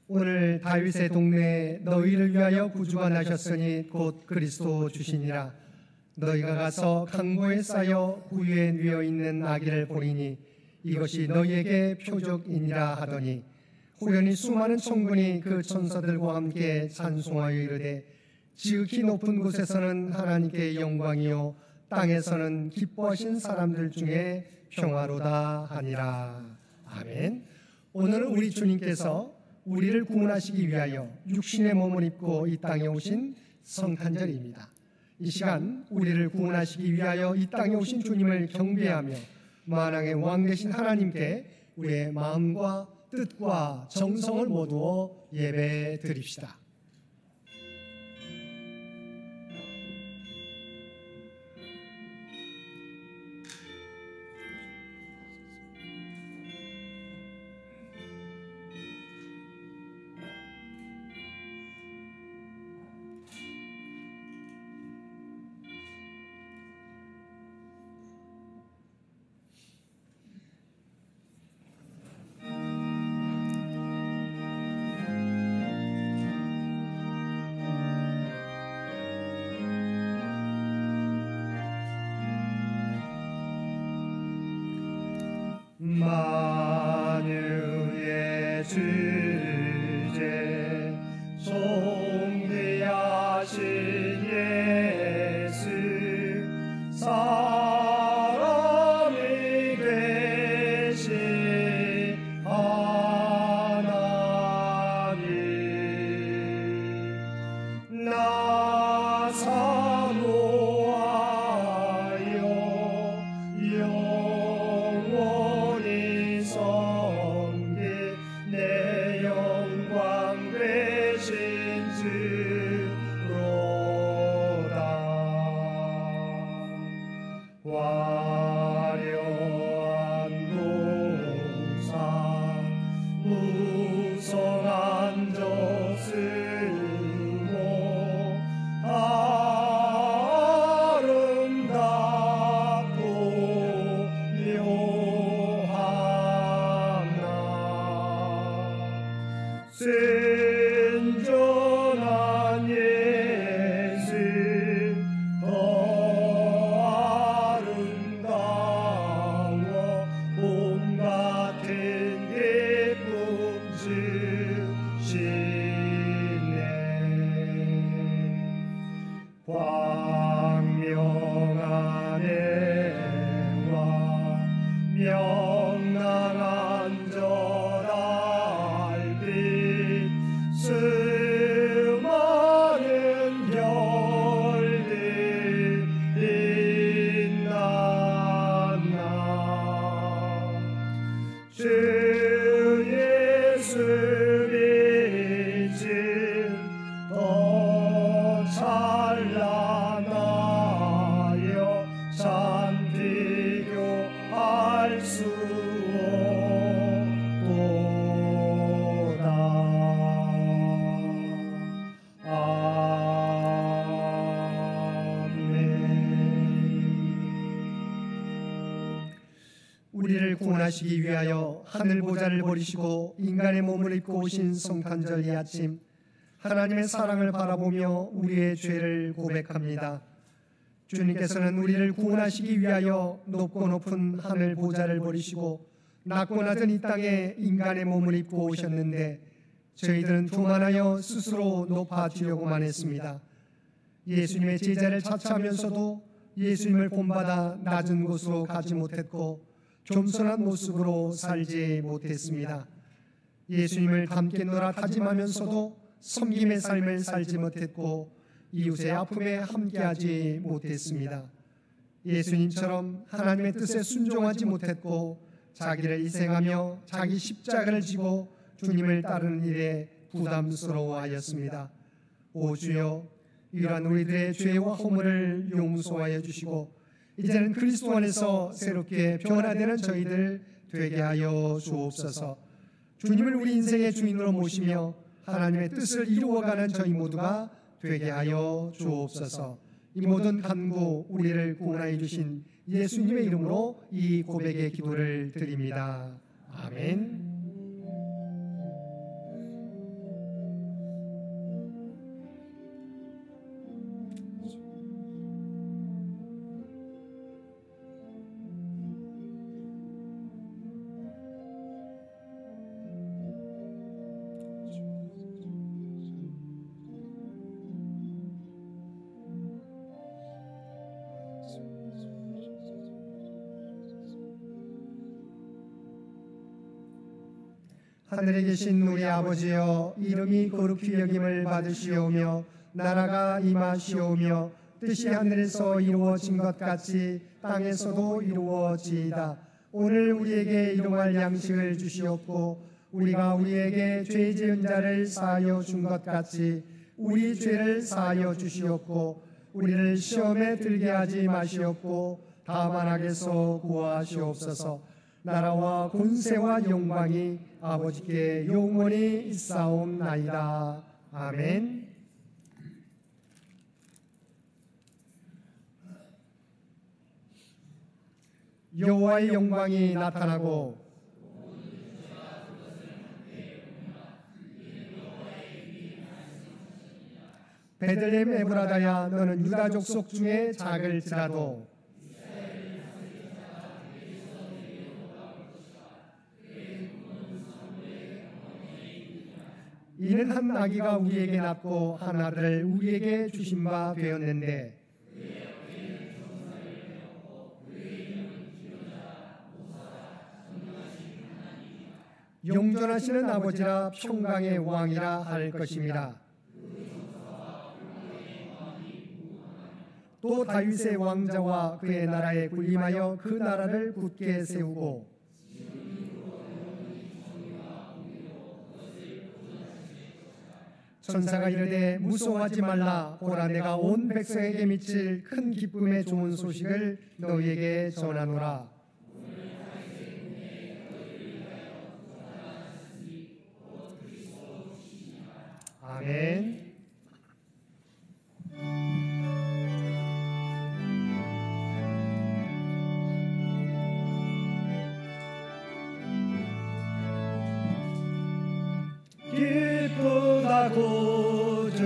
오늘 다윗의 동네에 너희를 위하여 구주가 나셨으니 곧 그리스도 주시니라. 너희가 가서 강보에 쌓여 구유에 누워 있는 아기를 보리니 이것이 너희에게 표적이니라 하더니 후련히 수많은 천군이 그 천사들과 함께 찬송하여 이르되 지극히 높은 곳에서는 하나님께 영광이요 땅에서는 기뻐하신 사람들 중에 평화로다 하니라. 아멘. 오늘은 우리 주님께서 우리를 구원하시기 위하여 육신의 몸을 입고 이 땅에 오신 성탄절입니다. 이 시간 우리를 구원하시기 위하여 이 땅에 오신 주님을 경배하며 만왕의 왕 되신 하나님께 우리의 마음과 뜻과 정성을 모두어 예배 드립시다. 만유의 주제 존귀하신 예수 사람이 되신 하나님 나 사모하여 영원히 섬기 내 영광 되신 주로다. 화려한 동산 무성한 저승 아름답고 묘한 나 순전한 예수 더 아름다워 봄 같은 기쁨 주시네. 광명한 해와 명랑한 저 달빛 수많은 별들 빛난 날 주 예수 빛은 더 찬란하여 참 비교할 수 없도다. 아멘. 우리를 구원하시기 위하여 하늘 보좌를 버리시고 인간의 몸을 입고 오신 성탄절 이 아침 하나님의 사랑을 바라보며 우리의 죄를 고백합니다. 주님께서는 우리를 구원하시기 위하여 높고 높은 하늘 보좌를 버리시고 낮고 낮은 이 땅에 인간의 몸을 입고 오셨는데 저희들은 교만하여 스스로 높아지려고만 했습니다. 예수님의 제자를 자처하면서도 예수님을 본받아 낮은 곳으로 가지 못했고 겸손한 모습으로 살지 못했습니다. 예수님을 닮게 노라 다짐하면서도 섬김의 삶을 살지 못했고 이웃의 아픔에 함께하지 못했습니다. 예수님처럼 하나님의 뜻에 순종하지 못했고 자기를 희생하며 자기 십자가를 지고 주님을 따르는 일에 부담스러워하였습니다. 오 주여, 이러한 우리들의 죄와 허물을 용서하여 주시고 이제는 그리스도 안에서 새롭게 변화되는 저희들 되게 하여 주옵소서. 주님을 우리 인생의 주인으로 모시며 하나님의 뜻을 이루어가는 저희 모두가 되게 하여 주옵소서. 이 모든 간구 우리를 구원하여 주신 예수님의 이름으로 이 고백의 기도를 드립니다. 아멘. 하늘에 계신 우리 아버지여, 이름이 거룩히 여김을 받으시오며 나라가 임하시오며 뜻이 하늘에서 이루어진 것 같이 땅에서도 이루어지이다. 오늘 우리에게 일용할 양식을 주시옵고 우리가 우리에게 죄 지은 자를 사하여 준 것 같이 우리 죄를 사하여 주시옵고 우리를 시험에 들게 하지 마시옵고 다만 악에서 구하시옵소서. 나라와 권세와 영광이 아버지께 영원히 있사옵나이다. 아멘. 여호와의 영광이 나타나고 베들레헴 에브라다야, 너는 유다 족속 중에 작을지라도 이는 한 아기가 우리에게 낳고 한 아들을 우리에게 주신 바 되었는데 영존하시는 아버지라 평강의 왕이라 할 것입니다. 또 다윗의 왕자와 그의 나라에 군림하여 그 나라를 굳게 세우고 천사가 이르되 무서워하지 말라. 보라, 내가 온 백성에게 미칠 큰 기쁨의 좋은 소식을 너희에게 전하노라. 아멘. 기쁘다 구주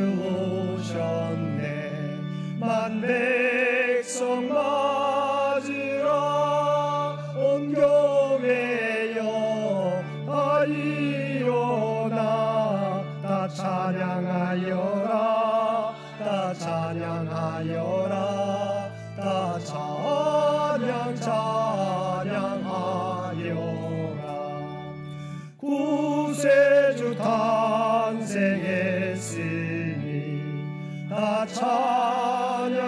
오셨네. 만 백성 맞으라. 온 교회여 다 일어나. 다 찬양하여라. 다 찬양하여라. 다 찬양하여라. 구세주 탄생했으니 다 찬양하여라.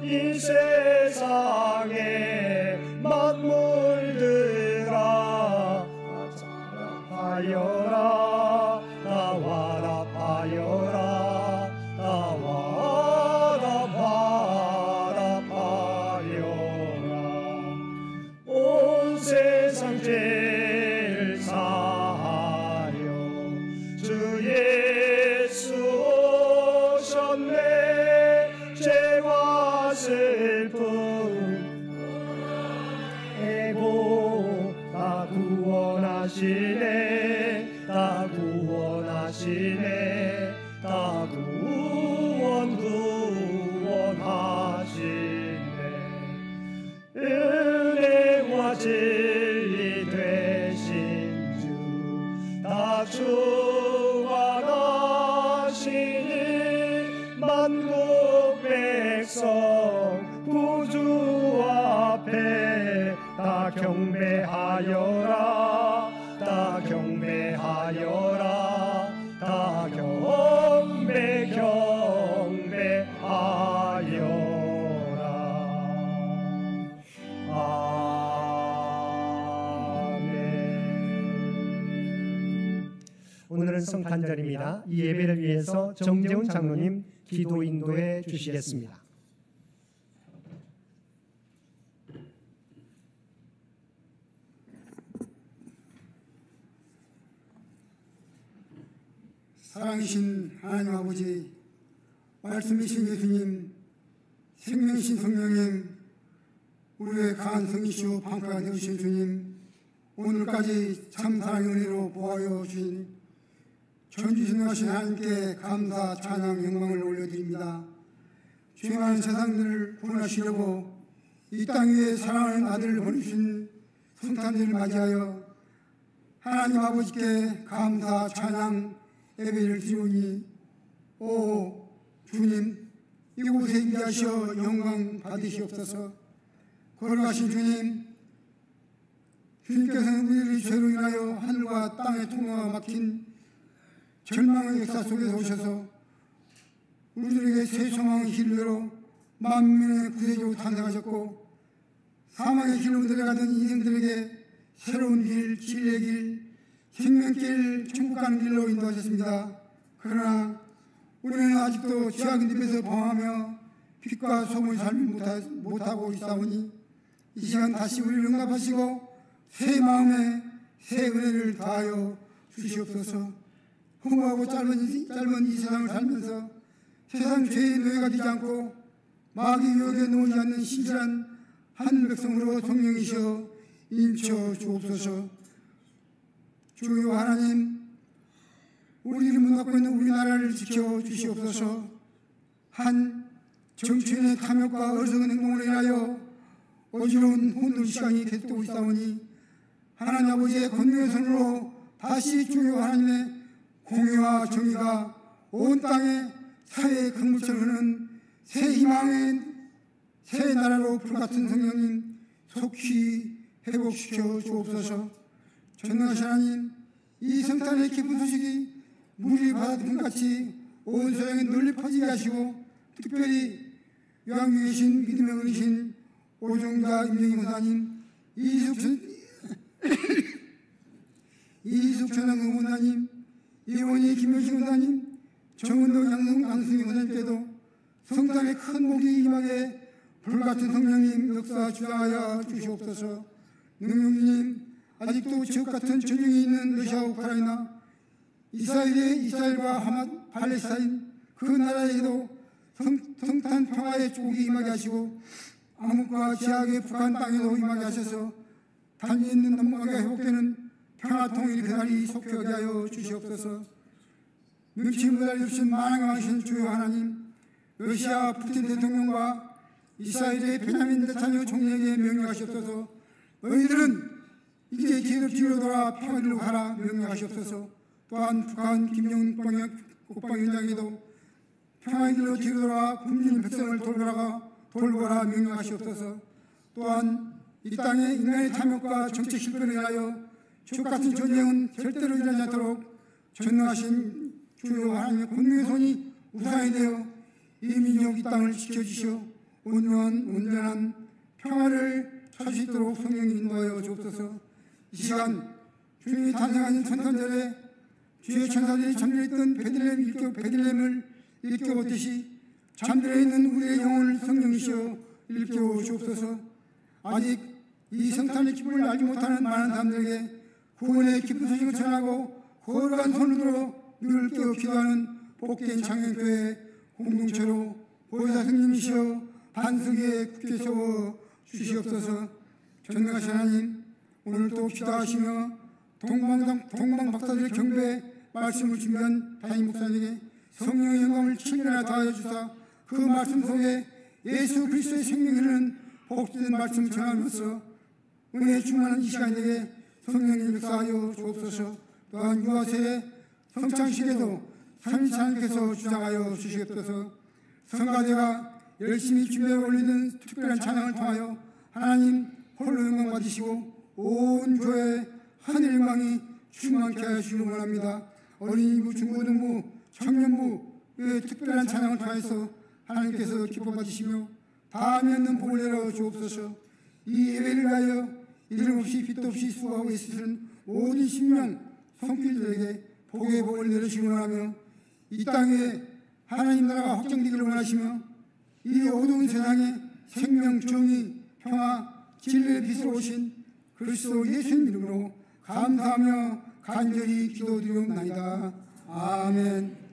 이 세상에 만물들아 찬양하여라. 다 화답하여라. 다 화답하여라. 온 세상 죄를 사하여 주 예수 오셨네. 죄와 슬픔 애고 다 구원하시네. 다 구원하시네. 다 구원하시네. 은혜와 진리 되신 주 다 주관하시니 만국 백성 구주 앞에 다 경배하여라. 다 경배하여라. 다 경배하여라. 아멘. 오늘은 성탄절입니다. 이 예배를 위해서 정재훈 장로님 기도 인도해 주시겠습니다. 사랑이신 하나님 아버지, 말씀이신 예수님, 생명이신 성령님, 우리의 강한 성이시오 방패가 되어주신 주님, 오늘까지 참 사랑의 은혜로 보호하여 주신 전지전능하신 하나님께 감사, 찬양, 영광을 올려드립니다. 죄 많은 세상들을 구원하시려고 이 땅 위에 사랑하는 아들을 보내주신 성탄절을 맞이하여 하나님 아버지께 감사, 찬양, 예배를 드리오니, 오 주님, 이곳에 임재하시어 영광 받으시옵소서. 걸어가신 주님, 주님께서는 우리의 죄로 인하여 하늘과 땅의 통로가 막힌 절망의 역사 속에서 오셔서 우리들에게 새 소망의 길을 열어 만민의 구세주로 탄생하셨고, 사망의 길로 내려가던 인생들에게 새로운 길, 진리의 길, 생명길, 천국 가는 길로 인도하셨습니다. 그러나 우리는 아직도 죄악의 늪에서 방황하며 빛과 소문의 삶을 못하고 있사오니, 이 시간 다시 우리를 응답하시고 새 마음에 새 은혜를 다하여 주시옵소서. 허무하고 짧은 이 세상을 살면서 세상 죄의 노예가 되지 않고 마귀의 유혹에 놓이지 않는 신실한 하늘 백성으로 성령이시여 인쳐 주옵소서. 주여 하나님, 우리를 문닫고 있는 우리나라를 지켜 주시옵소서. 한 정치인의 탐욕과 어리석은 행동으로 인하여 어지러운 혼돈 시간이 계속되고 있사오니, 하나님 아버지의 권능의 손으로 다시 주여 하나님의 공의와 정의가 온 땅에 사회의 강물처럼 흐르는 새 희망의 새 나라로 불같은 성령님 속히 회복시켜 주옵소서. 전능하신 하나님, 이 성탄의 기쁜 소식이 물이 바다든 같이 온 세상에 널리 퍼지게 하시고, 특별히 요양중에 계신 믿음의 어르신 오종자 임영희 권사님, 이숙 전상근 권사님, 이원희 김효신 권사님, 정은도 양승희 권사님께도 성탄의 큰 복이 임하게 불같은 성령님 역사 주장하여 주시옵소서. 능력님, 아직도 지옥같은 전쟁이 있는 러시아, 우크라이나, 이스라엘과 하마, 팔레스타인 그 나라에도 성탄 평화의 축복이 임하게 하시고, 암흑과 제약의 북한 땅에도 임하게 하셔서 단지 있는 넘어가게 회복되는 평화 통일의 그날이 속하게 하여 주시옵소서. 명칭보다 없인 만왕하신 주여 하나님, 러시아 푸틴 대통령과 이스라엘의 베냐민 네타냐후 총리에게 명령하시옵소서. 너희들은 이제 뒤로 돌아 평화를 가라 명령하시옵소서. 또한 북한 김정은 국방위원장에도 평화의 길로 뒤로 돌아 굶주린 백성을 돌보라 명령하시옵소서. 또한 이 땅에 인간의 탐욕과 정책 실패로 인하여 지옥같은 전쟁은 절대로 일어나지 않도록 전능하신 주여 하나님의 권능의 손이 우상이 되어 이 민족 이 땅을 지켜주시어 온전한 평화를 찾을 수 있도록 성령이 인도하여 주옵소서. 이 시간 주님이 탄생하신 천탄절에 주의 천사들이 잠들어있던 베들레헴을 일깨웠듯이 잠들어 있는 우리의 영혼을 성령이시여 일깨워 주옵소서. 아직 이 성탄의 기쁨을 알지 못하는 많은 사람들에게 구원의 기쁜 소식을 전하고 거룩한 손을 들어 늘 깨어 기도하는 복된 창녕교회 공동체로 보혜사 성령이시여 반석에 굳게 세워 주시옵소서. 전능하신 하나님, 오늘도 기도하시며 동방 박사들의 경배 말씀을 준비한 담임 목사님에게 성령의 영광을 천년이나 다하여 주사 그 말씀 속에 예수 그리스도의 생명이 흐르는 복된 말씀을 전하면서 은혜 충만한 이 시간에 성령님 역사하여 주옵소서. 또한 유아세의 성창식에도 삼위일체 하나님께서 주장하여 주시옵소서. 성가대가 열심히 준비해 올리는 특별한 찬양을 통하여 하나님 홀로 영광 받으시고 온 교회 하늘 영광이 충만케 하여 주시길 원합니다. 어린이부, 중고등부, 청년부의 특별한 찬양을 통해서 하나님께서 기뻐 받으시며 다음에 없는 복을 내려 주옵소서. 이 예배를 위하여 이름 없이 빛도 없이 수고하고 있으시는 모든 신명 손길들에게 복의 복을 내리시기 원하며 이 땅에 하나님 나라가 확정되기를 원하시며 이 어두운 세상에 생명, 정의, 평화, 진리의 빛으로 오신 그리스도 예수님 이름으로 감사하며 간절히 기도드리옵나이다. 아멘.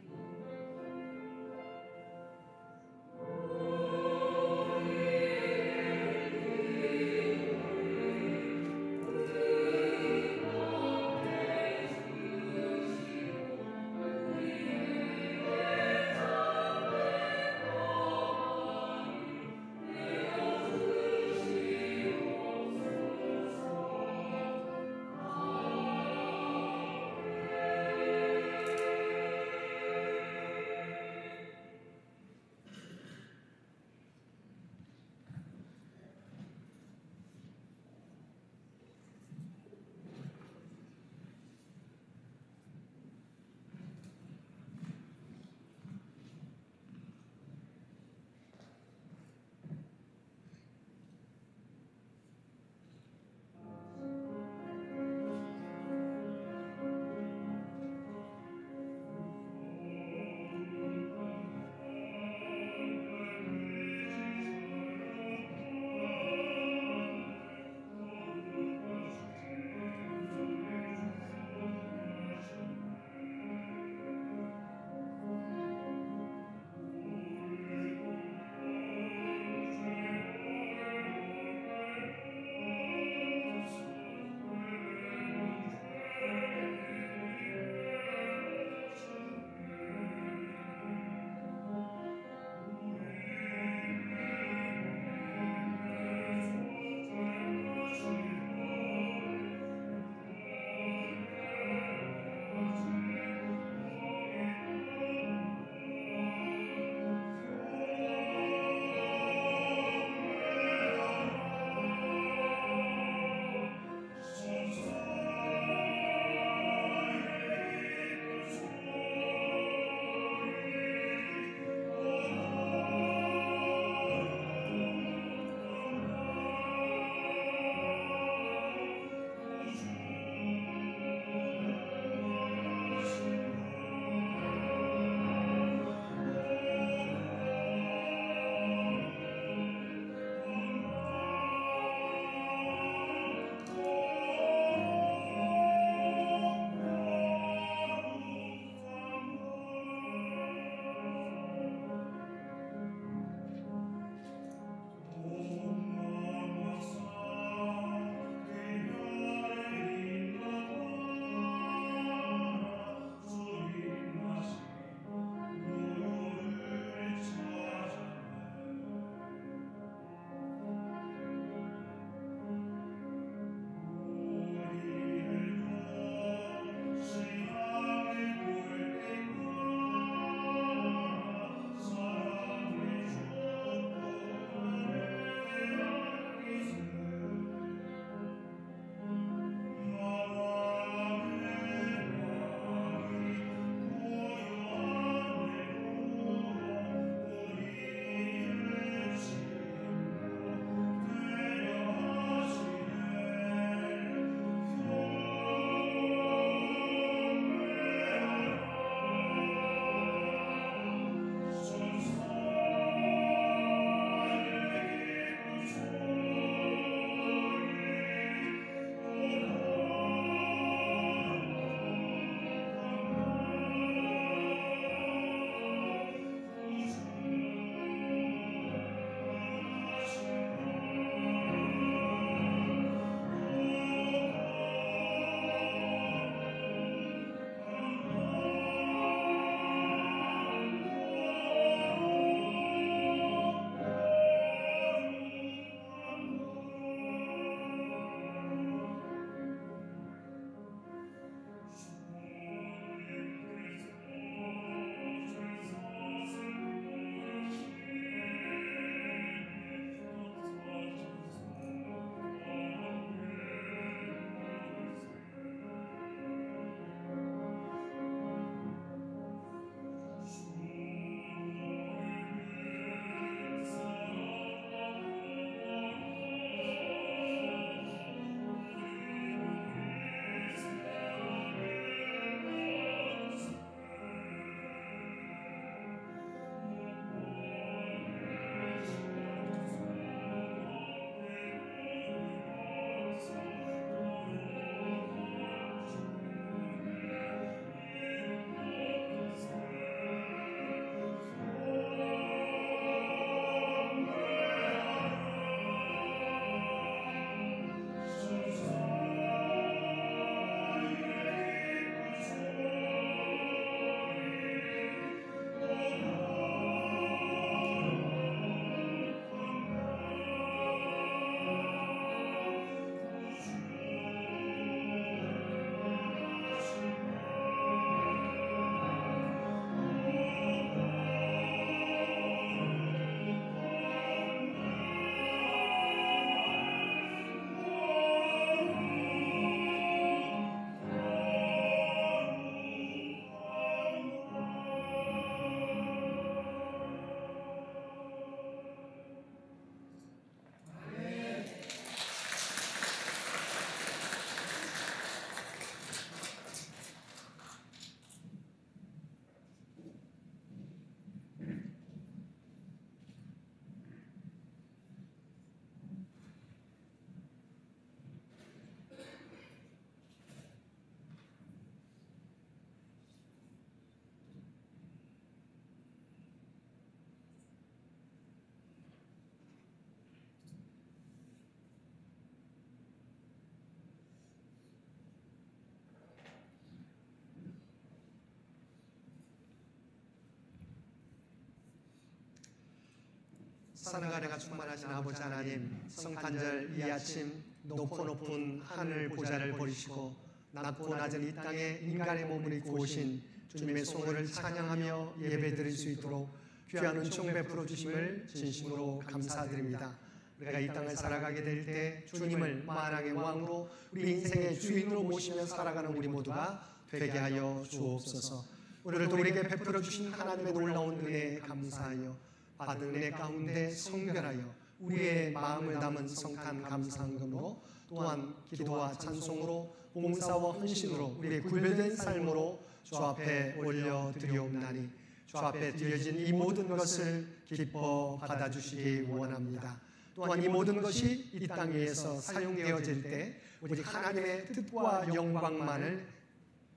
사랑가래가 충만하신 아버지 하나님, 성탄절 이 아침 높은 하늘 보좌를 버리시고 낮고 낮은 이 땅에 인간의 몸을 입고 오신 주님의 성호를 찬양하며 예배드릴 수 있도록 귀한 은총 베풀어 주심을 진심으로 감사드립니다. 우리가 이 땅을 살아가게 될 때 주님을 만왕의 왕으로 우리 인생의 주인으로 모시며 살아가는 우리 모두가 되게 하여 주옵소서. 오늘도 우리에게 베풀어 주신 하나님의 놀라운 은혜에 감사하여 받은 은혜 가운데 성결하여 우리의 마음을 담은 성탄 감사헌금으로 또한 기도와 찬송으로 봉사와 헌신으로 우리의 구별된 삶으로 주 앞에 올려드리옵나니 주 앞에 드려진 이 모든 것을 기뻐 받아주시기 원합니다. 또한 이 모든 것이 이 땅 위에서 사용되어질 때 오직 하나님의 뜻과 영광만을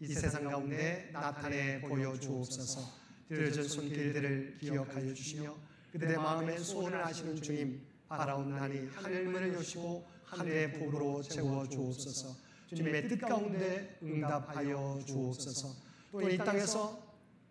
이 세상 가운데 나타내 보여주옵소서. 드려진 손길들을 기억하여 주시며 그들의 마음의 소원을 아시는 주님 바라옵나니 하늘문을 여시고 하늘의 복으로 채워주옵소서. 주님의 뜻 가운데 응답하여 주옵소서. 또 이 땅에서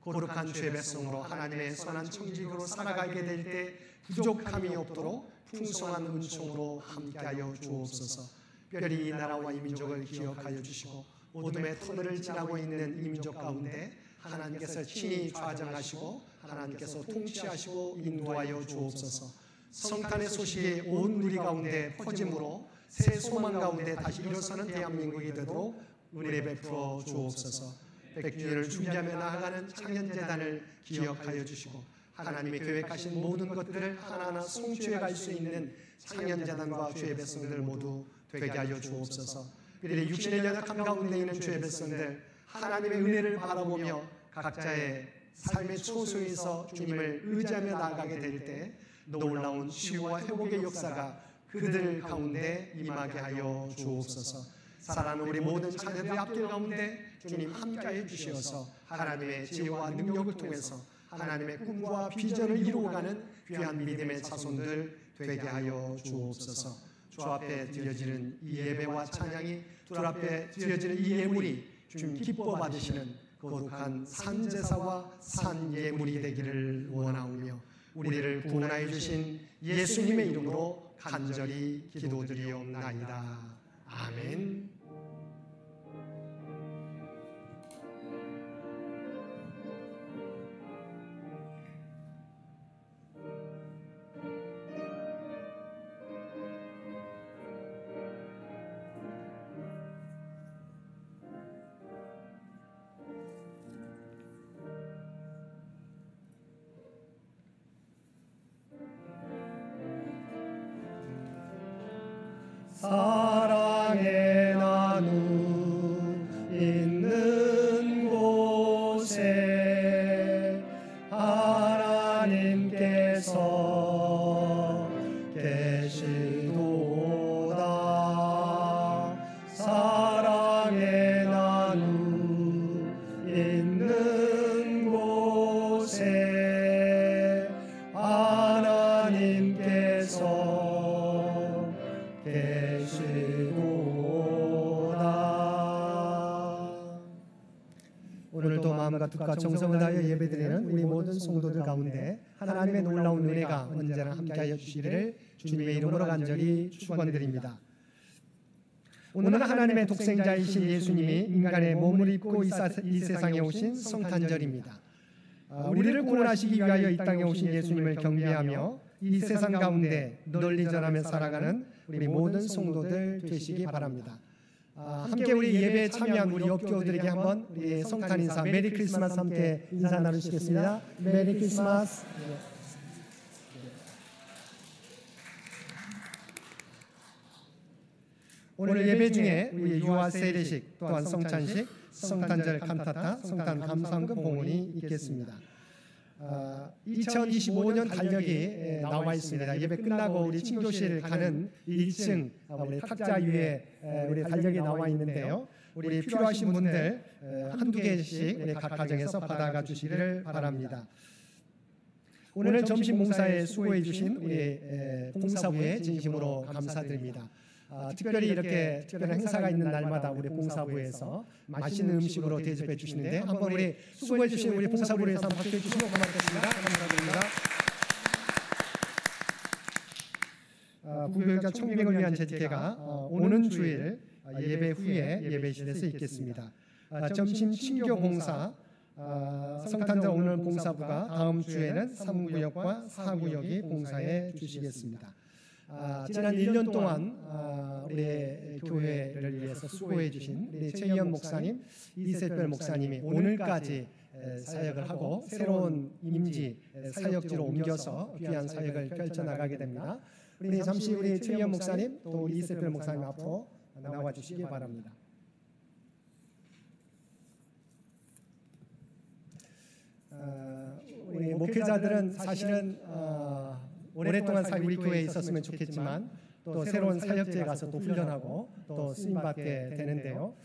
거룩한 죄의 백성으로 하나님의 선한 청지기로 살아가게 될 때 부족함이 없도록 풍성한 은총으로 함께하여 주옵소서. 특별히 이 나라와 이 민족을 기억하여 주시고 어둠의 터널을 지나고 있는 이 민족 가운데 하나님께서 친히 좌정하시고 하나님께서 통치하시고 인도하여 주옵소서. 성탄의 소식이 온 누리 가운데 퍼짐으로 새 소망 가운데 다시 일어서는 대한민국이 되도록 은혜 베풀어 주옵소서. 백주년을 준비하며 나아가는 창년재단을 기억하여 주시고 하나님이 계획하신 모든 것들을 하나하나 성취해 갈 수 있는 창년재단과 주의 백성들 모두 되게 하여 주옵소서. 그들의 육신의 연약함 가운데 있는 주의 백성들 하나님의 은혜를 바라보며 각자의 삶의 초소에서 주님을 의지하며 나아가게 될 때 놀라운 치유와 회복의 역사가 그들 가운데 임하게 하여 주옵소서. 사랑하는 우리 모든 자녀들의 앞길 가운데 주님 함께해 주시어서 하나님의 지혜와 능력을 통해서 하나님의 꿈과 비전을 이루어가는 귀한 믿음의 자손들 되게 하여 주옵소서. 주 앞에 드려지는 이 예배와 찬양이 주 앞에 드려지는 이 예물이 주님 기뻐 받으시는 거룩한 산제사와 산예물이 되기를 원하오며 우리를 구원하여 주신 예수님의 이름으로 간절히 기도드리옵나이다. 아멘. 사랑의 나눔 있는 곳에 하나님께서 계시도다. 사랑의 나눔 있는 곳에 하나님께서 오늘도 마음과 뜻과 정성을 다하여 예배드리는 우리 모든 성도들 가운데 하나님의 놀라운 은혜가 언제나 함께하여 주시기를 주님의 이름으로 간절히 축원드립니다. 오늘은 하나님의 독생자이신 예수님이 인간의 몸을 입고 이 세상에 오신 성탄절입니다. 우리를 구원하시기 위하여 이 땅에 오신 예수님을 경배하며 이 세상 가운데 널리 전하며 살아가는 우리 모든 성도들 되시기 바랍니다. 함께 우리 예배에 참여한 우리 옆교우들에게 한번 우리 성탄 인사 메리 크리스마스 함께 인사 나누시겠습니다. 메리 크리스마스. 오늘 예배 중에 우리 유아 세례식 또한 성찬식, 성탄절 칸타타, 성탄 감사헌금 봉헌이 있겠습니다. 2025년 달력이 나와 있습니다. 예배 끝나고 우리 친교실 가는 1층 우리 탁자 위에 우리 달력이 나와 있는데요. 우리 필요하신 분들 한두 개씩 우리 각 가정에서 받아가 주시기를 바랍니다. 오늘 점심 봉사에 수고해 주신 우리 봉사부에 진심으로 감사드립니다. 특별히 이렇게 특별한 행사가 있는 날마다 우리 봉사부에서 맛있는 음식으로 대접해 주시는데 한번 우리 수고해 주신 우리 봉사부에서 박수해 주시면 고맙겠습니다. 감사드립니다. 부교육자 청빙을 위한 재직회가 오는 주일 예배 후에 예배실에서 있겠습니다. 점심 친교 봉사 성탄절 오늘 봉사부가 다음 주에는 3구역과 4구역이 봉사해 주시겠습니다. 지난 1년 동안 우리 교회를 위해서 수고해 주신 우리 최희연 목사님, 이세별 목사님이 오늘까지 사역을 하고 새로운 임지 사역지로 옮겨서 귀한 사역을 펼쳐나가게 됩니다. 우리 잠시 우리 최희연 목사님 또 이세별 목사님 앞으로 나와주시기 바랍니다. 우리 목회자들은 사실은 오랫동안 우리 교회에 있었으면 좋겠지만 또 새로운 사역지에 가서 또 훈련하고 또 쓰임받게 되는데요.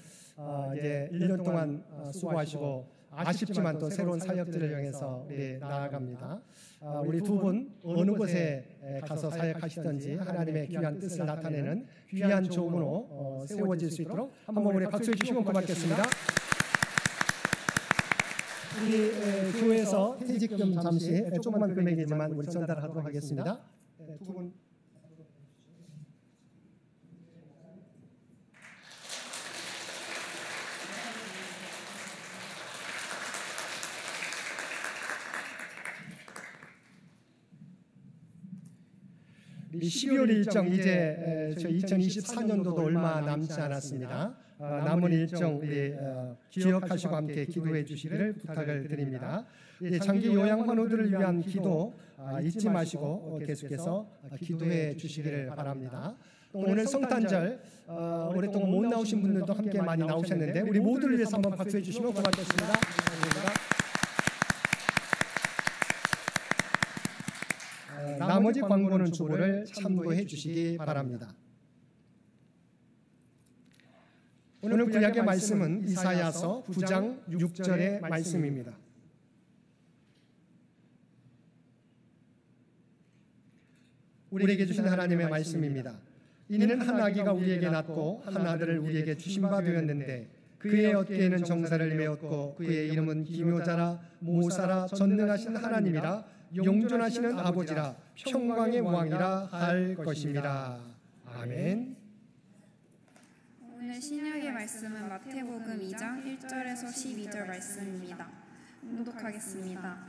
이제 1년 동안 수고하시고 아쉽지만 또 새로운 사역지를 향해서 우리 나아갑니다. 우리 두 분 어느 곳에 가서 사역하시든지 하나님의 귀한 뜻을 나타내는 귀한 조문으로 세워질 수 있도록 한번 우리 박수해 주시면 고맙겠습니다. 우리 교회에서 퇴직금 잠시 조그만 금액이지만 우리 전달하도록 하겠습니다. 두 분. 우리 12월 일정 이제 저 2024년도도 얼마 남지 않았습니다. 남은 일정 우리 기억하시고 함께 기도해 주시기를 부탁을 드립니다. 장기 요양 환우들을 위한 기도 잊지 마시고 계속해서 기도해 주시기를 바랍니다. 오늘 성탄절 오랫동안 못 나오신 분들도 함께 많이 나오셨는데 우리 모두를 위해서 한번 박수해 주시면 고맙겠습니다. 나머지 광고는 주보를 참고해 주시기 바랍니다. 오늘 구약의 말씀은 이사야서 9장 6절의 말씀입니다. 우리에게 주신 하나님의 말씀입니다. 이는 한 아기가 우리에게 낳고 한 아들을 우리에게 주신 바 되었는데 그의 어깨에는 정사를 메었고 그의 이름은 기묘자라 모사라 전능하신 하나님이라 영존하시는 아버지라 평강의 왕이라 할 것입니다. 아멘. 오늘 신약의 말씀은 마태복음 2장 1절에서 12절 말씀입니다. 봉독하겠습니다.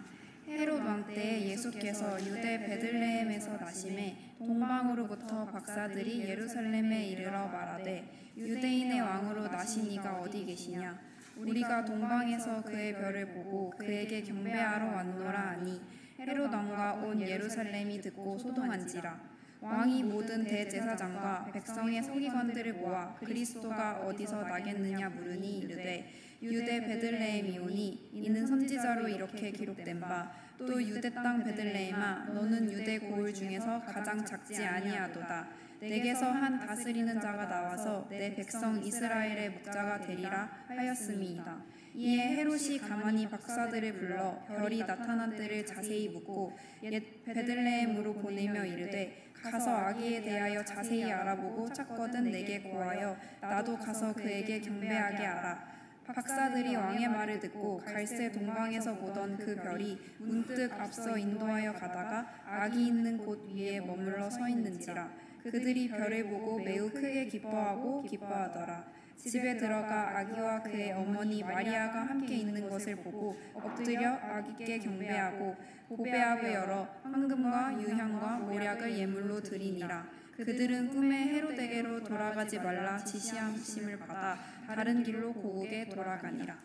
헤롯 왕 때 예수께서 유대 베들레헴에서 나심에 동방으로부터 박사들이 예루살렘에 이르러 말하되 유대인의 왕으로 나신 이가 어디 계시냐? 우리가 동방에서 그의 별을 보고 그에게 경배하러 왔노라 하니 헤롯 왕과 온 예루살렘이 듣고 소동한지라. 왕이 모든 대제사장과 백성의 서기관들을 모아 그리스도가 어디서 나겠느냐 물으니 이르되 유대 베들레헴이오니 이는 선지자로 이렇게 기록된 바 또 유대 땅 베들레헴아 너는 유대 고을 중에서 가장 작지 아니하도다. 내게서 한 다스리는 자가 나와서 내 백성 이스라엘의 목자가 되리라 하였음이이다. 이에 헤롯이 가만히 박사들을 불러 별이 나타난 때를 자세히 묻고 옛 베들레헴으로 보내며 이르되 가서 아기에 대하여 자세히 알아보고 찾거든 내게 고하여 나도 가서 그에게 경배하게 하라. 박사들이 왕의 말을 듣고 갈새 동방에서 보던 그 별이 문득 앞서 인도하여 가다가 아기 있는 곳 위에 머물러 서 있는지라. 그들이 별을 보고 매우 크게 기뻐하더라. 집에 들어가 아기와 그의 어머니 마리아가 함께 있는 것을 보고 엎드려 아기께 경배하고 보배압을 열어 황금과 유향과 모략을 예물로 드리니라. 그들은 꿈에 헤롯에게로 돌아가지 말라 지시하심을 받아 다른 길로 고국에 돌아가니라.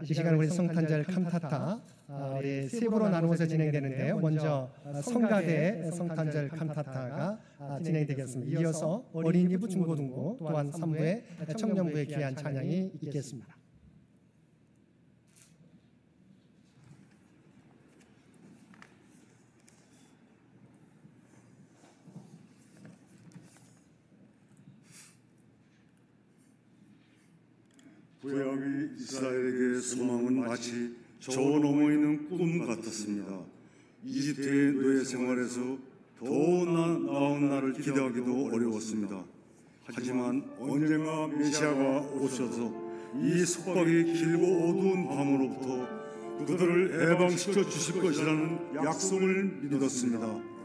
이 시간 우리 성탄절 칸타타 우리 세 부로 나누어서 진행되는데요. 먼저 성가대 성탄절 칸타타가 진행되겠습니다. 이어서 어린이부 중고등부 또한 3부에 청년부의 귀한 찬양이 있겠습니다. 구약의 이스라엘에게 소망은 마치 저 넘어 있는 꿈 같았습니다. 이집트의 노예 생활에서 더 나은 날을 기대하기도 어려웠습니다. 하지만 언젠가 메시아가 오셔서 이 속박이 길고 어두운 밤으로부터 그들을 해방시켜 주실 것이라는 약속을 믿었습니다.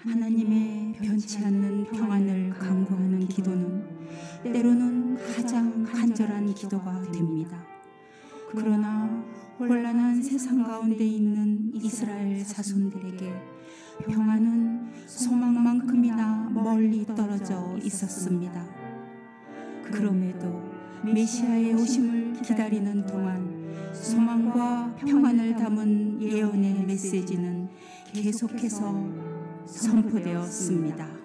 하나님의 변치 않는 평안을 간구하는 기도는 때로는 가장 간절한 기도가 됩니다. 그러나 혼란한 세상 가운데 있는 이스라엘 자손들에게 평안은 소망만큼이나 멀리 떨어져 있었습니다. 그럼에도 메시아의 오심을 기다리는 동안 소망과 평안을 담은 예언의 메시지는 계속해서 선포되었습니다.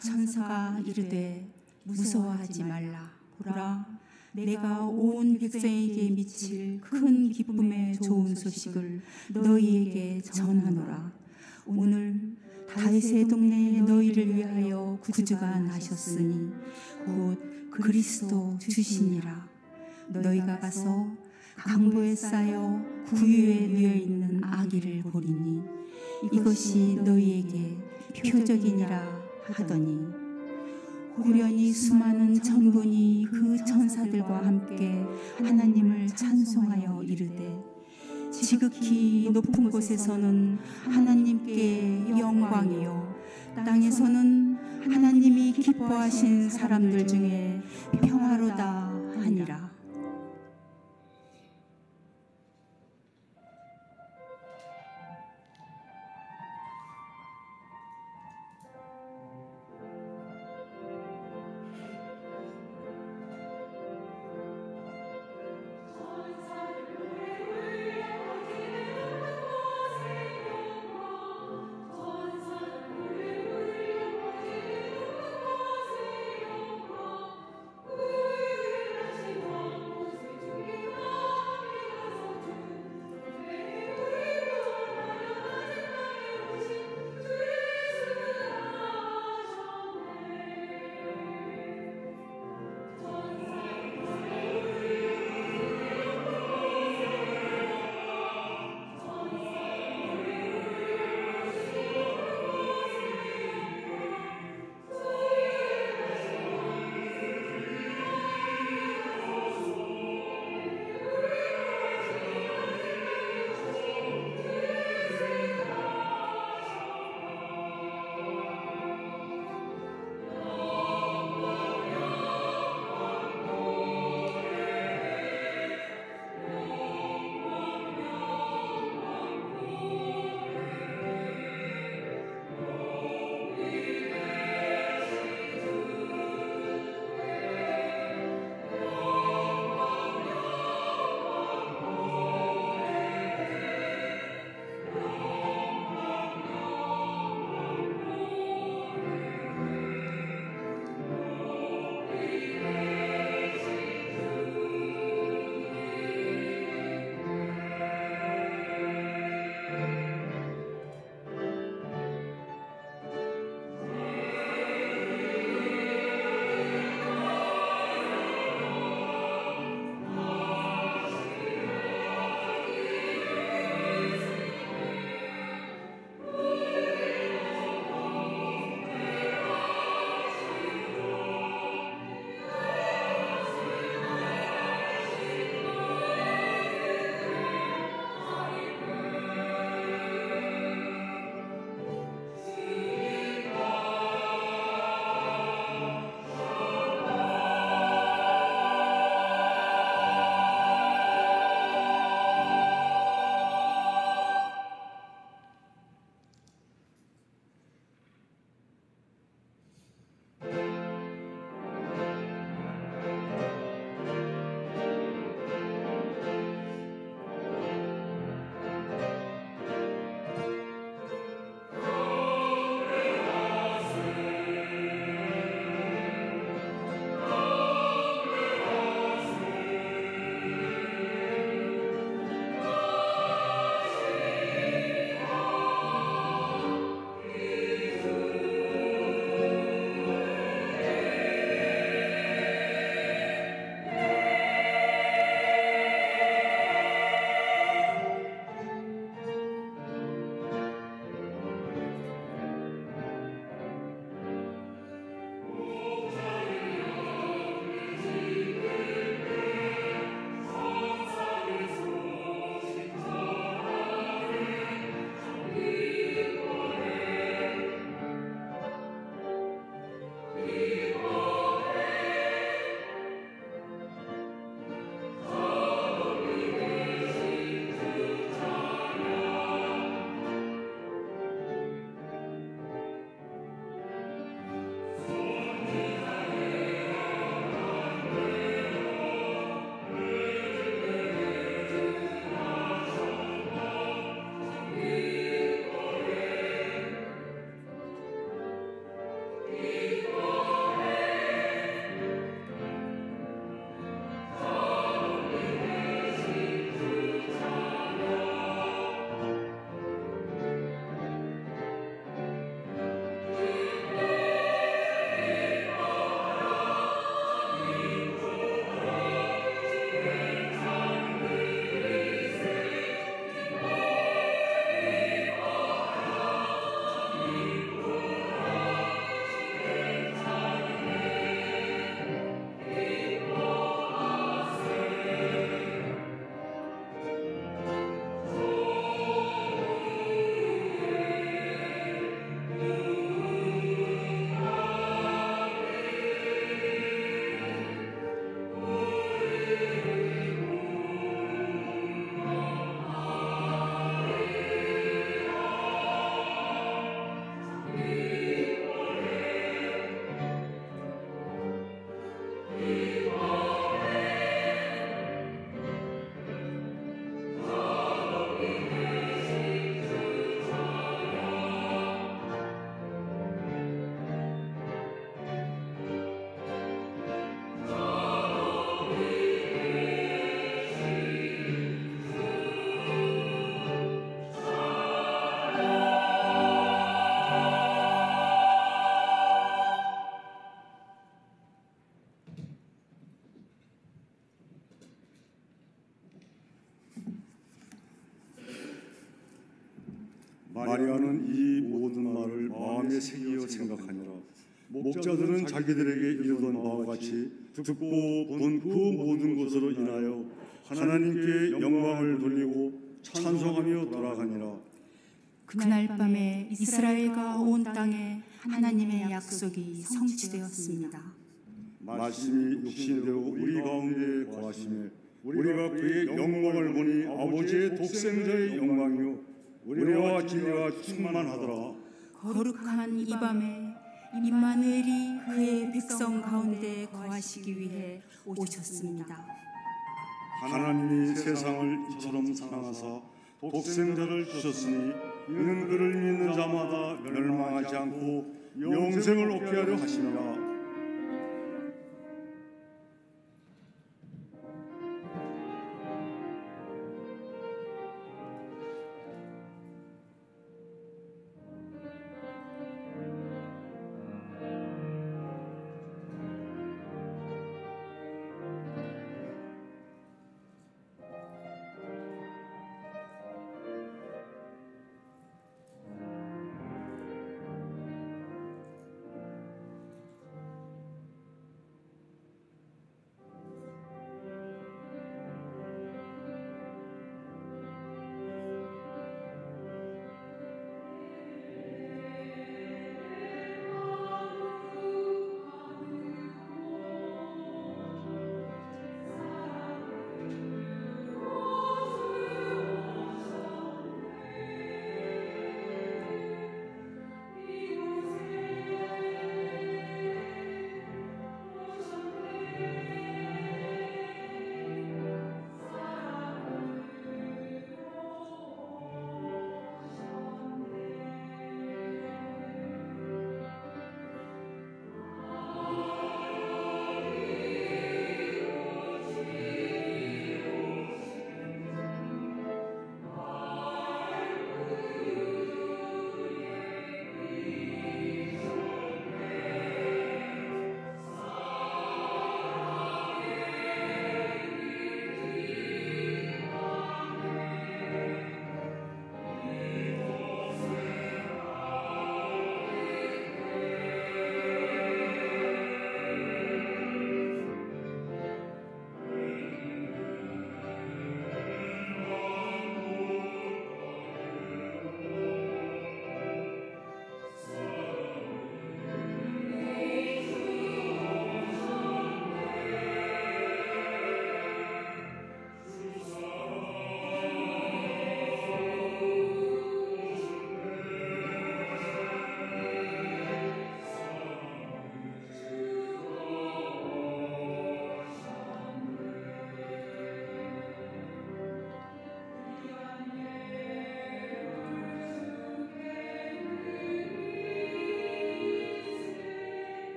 천사가 이르되 무서워하지 말라. 보라, 내가 온 백성에게 미칠 큰 기쁨의 좋은 소식을 너희에게 전하노라. 오늘 다윗의 동네에 너희를 위하여 구주가 나셨으니 곧 그리스도 주시니라. 너희가 가서 강보에 쌓여 구유에 누워 있는 아기를 보리니 이것이 너희에게 표적이니라 하더니 후련히 수많은 천군이 그 천사들과 함께 하나님을 찬송하여 이르되 지극히 높은 곳에서는 하나님께 영광이요 땅에서는 하나님이 기뻐하신 사람들 중에 평화로다 하니라. 마리아는 이 모든 말을 마음에 새기어 생각하니라. 목자들은 자기들에게 이르던 바와 같이 듣고 본 그 모든 것으로 인하여 하나님께 영광을 돌리고 찬송하며 돌아가니라. 그날 밤에 이스라엘과 온 땅에 하나님의 약속이 성취되었습니다. 말씀이 육신이 되어 우리 가운데 거하시며 우리가 그의 영광을 보니 아버지의 독생자의 영광이요 은혜와 진리가 충만하더라. 거룩한 이 밤에 임마누엘이 그의 백성 가운데 거하시기 위해 오셨습니다. 하나님이 세상을 이처럼 사랑하사 독생자를 주셨으니 이는 그를 믿는 자마다 멸망하지 않고 영생을 얻게 하려 하심이라.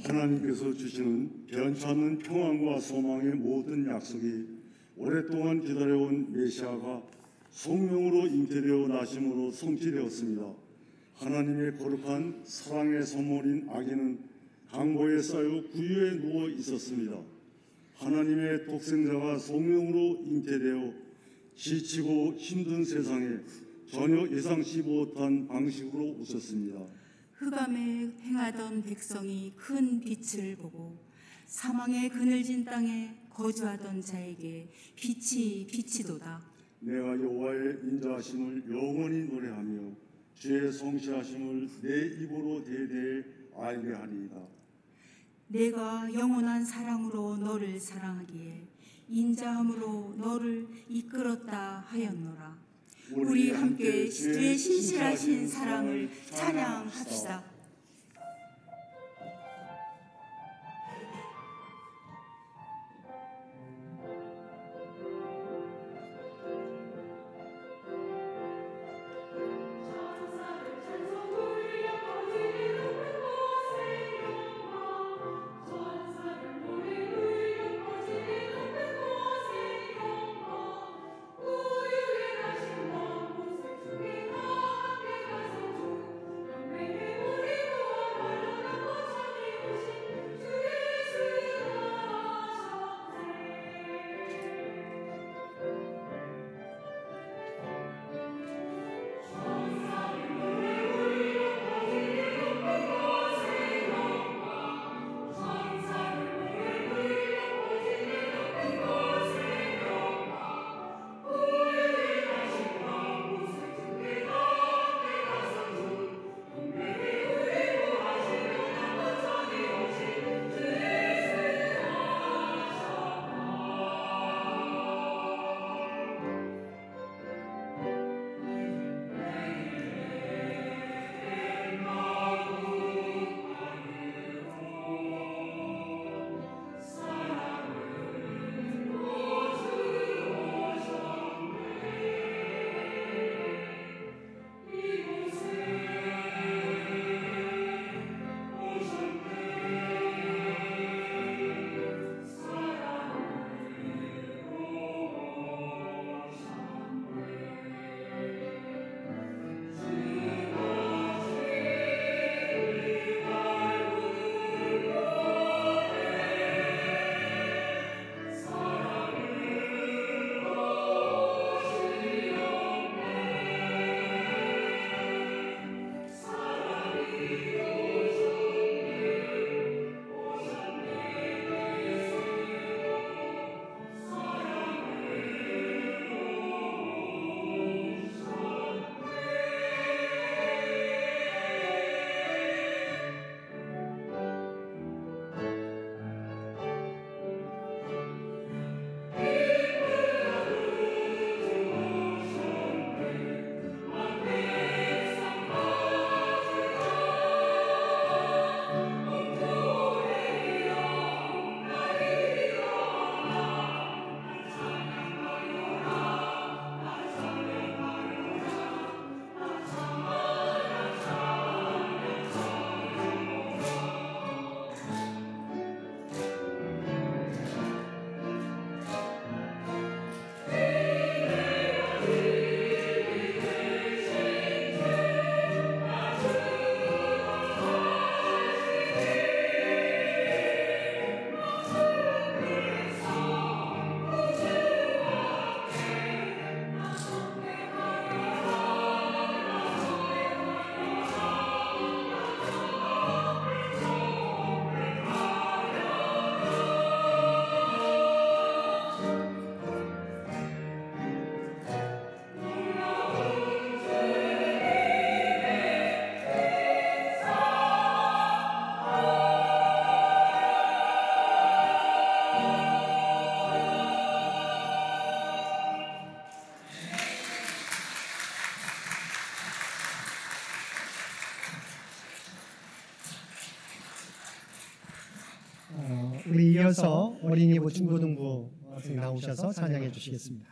하나님께서 주시는 변치 않는 평안과 소망의 모든 약속이 오랫동안 기다려온 메시아가 성령으로 잉태되어 나심으로 성취되었습니다. 하나님의 거룩한 사랑의 선물인 아기는 강보에 쌓여 구유에 누워 있었습니다. 하나님의 독생자가 성령으로 잉태되어 지치고 힘든 세상에 전혀 예상치 못한 방식으로 오셨습니다. 흑암에 행하던 백성이 큰 빛을 보고 사망의 그늘진 땅에 거주하던 자에게 빛이 비치도다. 내가 여호와의 인자하심을 영원히 노래하며 주의 성실하심을 내 입으로 대대히 알게 하리이다. 내가 영원한 사랑으로 너를 사랑하기에 인자함으로 너를 이끌었다 하였노라. 우리 함께 주의 신실하신 사랑을 찬양합시다. 우리 이어서 어린이부 중고등부 학생 나오셔서 찬양해 주시겠습니다.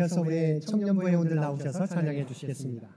이어서 우리 청년부 회원들 나오셔서 찬양해 주시겠습니다.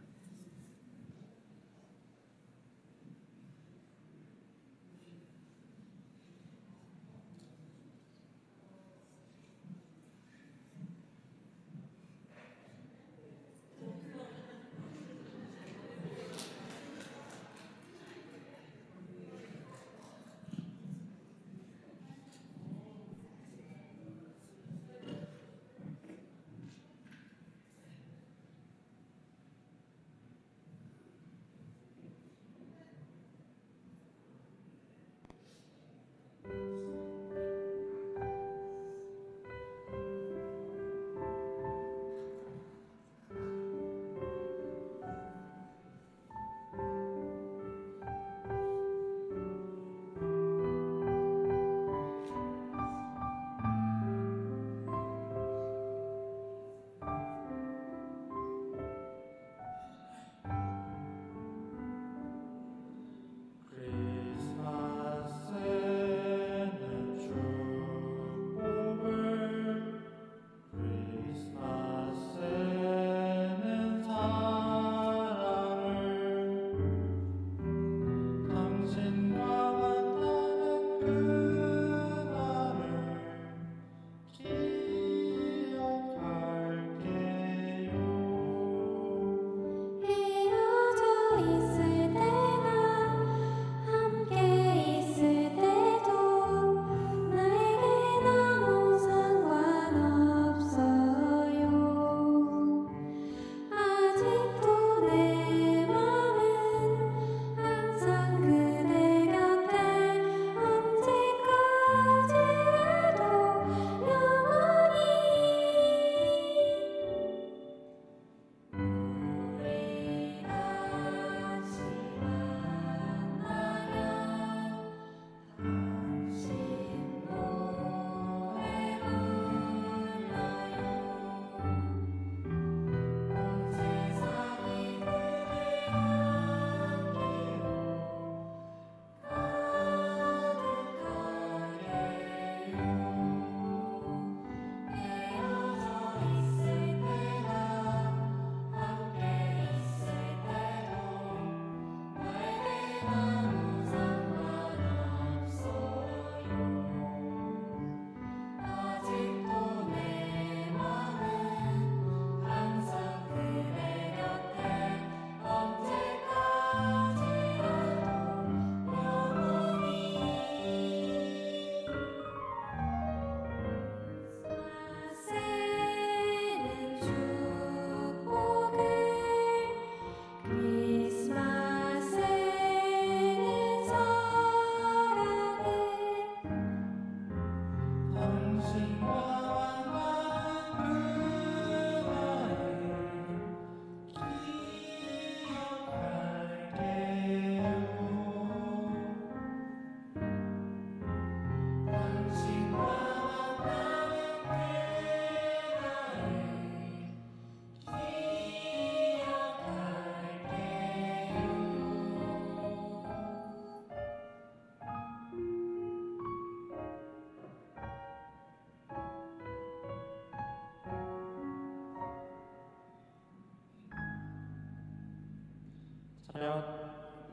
차렷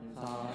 인사.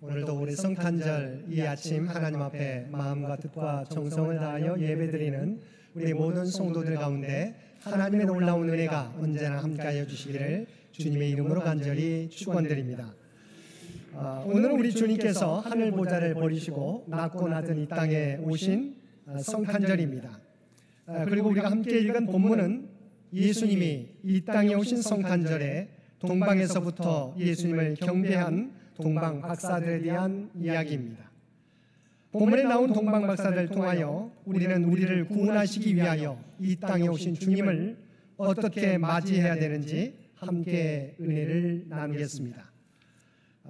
오늘도 우리 성탄절 이 아침 하나님 앞에 마음과 뜻과 정성을 다하여 예배드리는 우리 모든 성도들 가운데 하나님의 놀라운 은혜가 언제나 함께하여 주시기를 주님의 이름으로 간절히 축원드립니다. 오늘은 우리 주님께서 하늘 보좌를 버리시고 낮고 낮은 이 땅에 오신 성탄절입니다. 그리고 우리가 함께 읽은 본문은 예수님이 이 땅에 오신 성탄절에 동방에서부터 예수님을 경배한 동방 박사들에 대한 이야기입니다. 본문에 나온 동방 박사들을 통하여 우리는 우리를 구원하시기 위하여 이 땅에 오신 주님을 어떻게 맞이해야 되는지 함께 은혜를 나누겠습니다.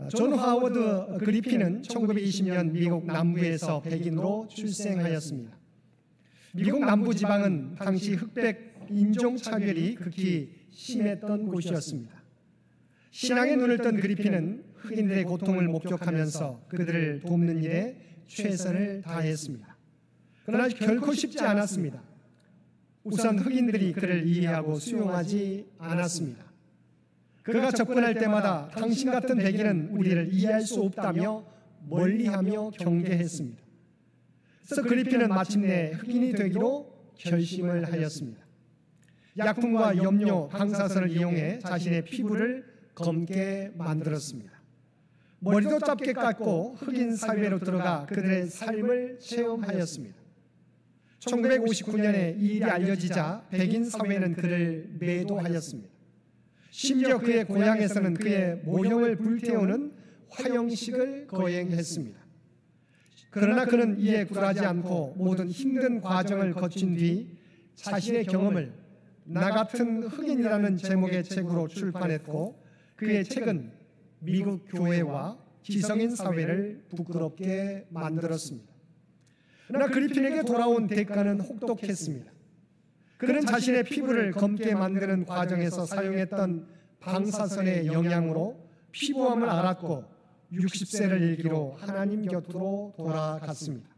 존 하워드 그리핀은 1920년 미국 남부에서 백인으로 출생하였습니다. 미국 남부지방은 당시 흑백 인종차별이 극히 심했던 곳이었습니다. 신앙의 눈을 뜬 그리핀은 흑인들의 고통을 목격하면서 그들을 돕는 일에 최선을 다했습니다. 그러나 결코 쉽지 않았습니다. 우선 흑인들이 그를 이해하고 수용하지 않았습니다. 그가 접근할 때마다 당신 같은 백인은 우리를 이해할 수 없다며 멀리하며 경계했습니다. 그래서 그리핀은 마침내 흑인이 되기로 결심을 하였습니다. 약품과 염료, 방사선을 이용해 자신의 피부를 검게 만들었습니다. 머리도 짧게 깎고 흑인 사회로 들어가 그들의 삶을 체험하였습니다. 1959년에 이 일이 알려지자 백인 사회는 그를 매도하였습니다. 심지어 그의 고향에서는 그의 모형을 불태우는 화형식을 거행했습니다. 그러나 그는 이에 굴하지 않고 모든 힘든 과정을 거친 뒤 자신의 경험을 나 같은 흑인이라는 제목의 책으로 출판했고 그의 책은 미국 교회와 기성인 사회를 부끄럽게 만들었습니다. 그러나 그리핀에게 돌아온 대가는 혹독했습니다. 그는 자신의 피부를 검게 만드는 과정에서 사용했던 방사선의 영향으로 피부암을 앓았고 60세를 일기로 하나님 곁으로 돌아갔습니다.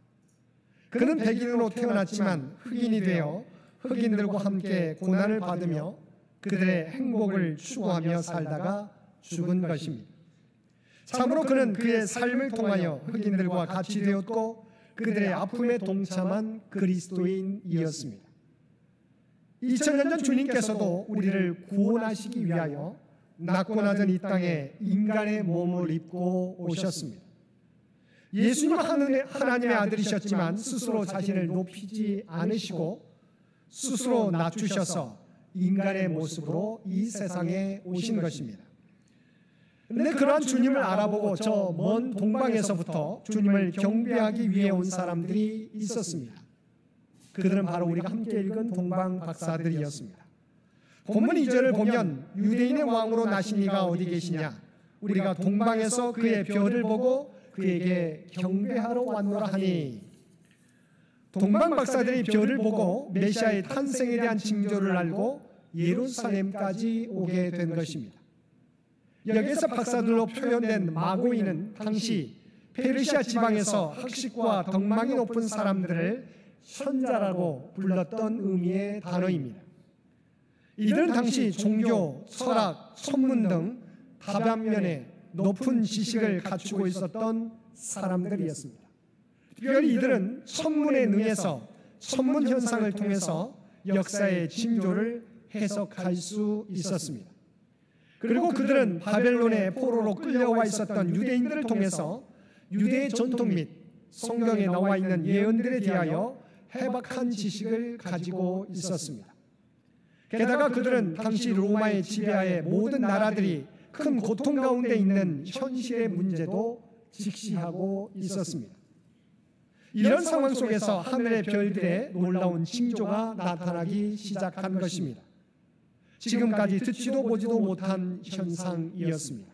그는 백인으로 태어났지만 흑인이 되어 흑인들과 함께 고난을 받으며 그들의 행복을 추구하며 살다가 죽은 것입니다. 참으로 그는 그의 삶을 통하여 흑인들과 같이 되었고 그들의 아픔에 동참한 그리스도인이었습니다. 2000년 전 주님께서도 우리를 구원하시기 위하여 낮고 낮은 이 땅에 인간의 몸을 입고 오셨습니다. 예수님은 하나님의 아들이셨지만 스스로 자신을 높이지 않으시고 스스로 낮추셔서 인간의 모습으로 이 세상에 오신 것입니다. 그런데 그러한 주님을 알아보고 저 먼 동방에서부터 주님을 경배하기 위해 온 사람들이 있었습니다. 그들은 바로 우리가 함께 읽은 동방 박사들이었습니다. 본문 2절을 보면 유대인의 왕으로 나신 이가 어디 계시냐? 우리가 동방에서 그의 별을 보고 그에게 경배하러 왔노라 하니. 동방 박사들이 별을 보고 메시아의 탄생에 대한 징조를 알고 예루살렘까지 오게 된 것입니다. 여기에서 박사들로 표현된 마고인은 당시 페르시아 지방에서 학식과 덕망이 높은 사람들을 선자라고 불렀던 의미의 단어입니다. 이들은 당시 종교, 철학, 천문 등 다반면에 높은 지식을 갖추고 있었던 사람들이었습니다. 특별히 이들은 천문에 능해서 천문 현상을 통해서 역사의 징조를 해석할 수 있었습니다. 그리고 그들은 바벨론의 포로로 끌려와 있었던 유대인들을 통해서 유대의 전통 및 성경에 나와 있는 예언들에 대하여 해박한 지식을 가지고 있었습니다. 게다가 그들은 당시 로마의 지배하에 모든 나라들이 큰 고통 가운데 있는 현실의 문제도 직시하고 있었습니다. 이런 상황 속에서 하늘의 별들의 놀라운 징조가 나타나기 시작한 것입니다. 지금까지 듣지도 보지도 못한 현상이었습니다.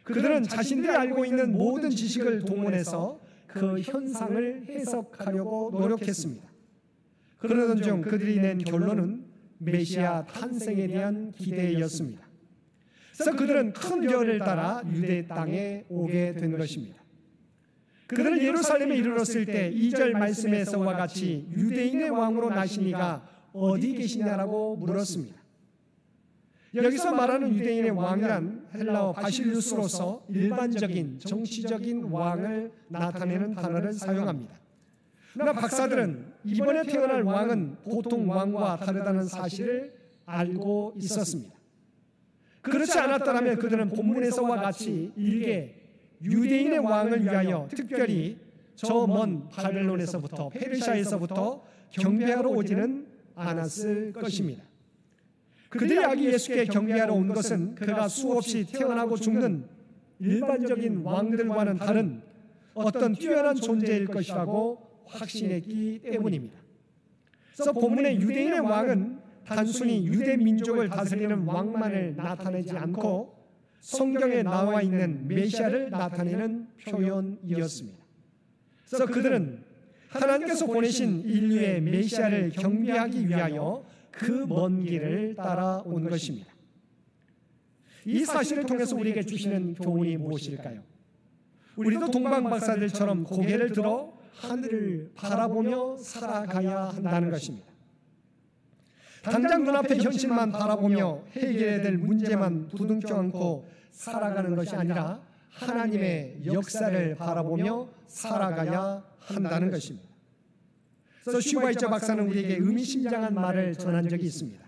그들은 자신들이 알고 있는 모든 지식을 동원해서 그 현상을 해석하려고 노력했습니다. 그러던 중 그들이 낸 결론은 메시아 탄생에 대한 기대였습니다. 그래서 그들은 큰 별을 따라 유대 땅에 오게 된 것입니다. 그들은 예루살렘에 이르렀을 때 2절 말씀에서와 같이 유대인의 왕으로 나신 이가 어디 계시냐라고 물었습니다. 여기서 말하는 유대인의 왕이란 헬라어 바실루스로서 일반적인 정치적인 왕을 나타내는 단어를 사용합니다. 그러나 박사들은 이번에 태어날 왕은 보통 왕과 다르다는 사실을 알고 있었습니다. 그렇지 않았더라면 그들은 본문에서와 같이 일개 유대인의 왕을 위하여 특별히 저 먼 바벨론에서부터 페르시아에서부터 경배하러 오지는 않았을 것입니다. 그들이 아기 예수께 경배하러 온 것은 그가 수없이 태어나고 죽는 일반적인 왕들과는 다른 어떤 뛰어난 존재일 것이라고 확신했기 때문입니다. 그래서 본문의 유대인의 왕은 단순히 유대 민족을 다스리는 왕만을 나타내지 않고 성경에 나와 있는 메시아를 나타내는 표현이었습니다. 그래서 그들은 하나님께서 보내신 인류의 메시아를 경배하기 위하여 그 먼 길을 따라온 것입니다. 이 사실을 통해서 우리에게 주시는 교훈이 무엇일까요? 우리도 동방박사들처럼 고개를 들어 하늘을 바라보며 살아가야 한다는 것입니다. 당장 눈앞의 현실만 바라보며 해결해야 될 문제만 부둥켜 안고 살아가는 것이 아니라 하나님의 역사를 바라보며 살아가야 한다는 것입니다. 그래서 슈바이처 박사는 우리에게 의미심장한 말을 전한 적이 있습니다.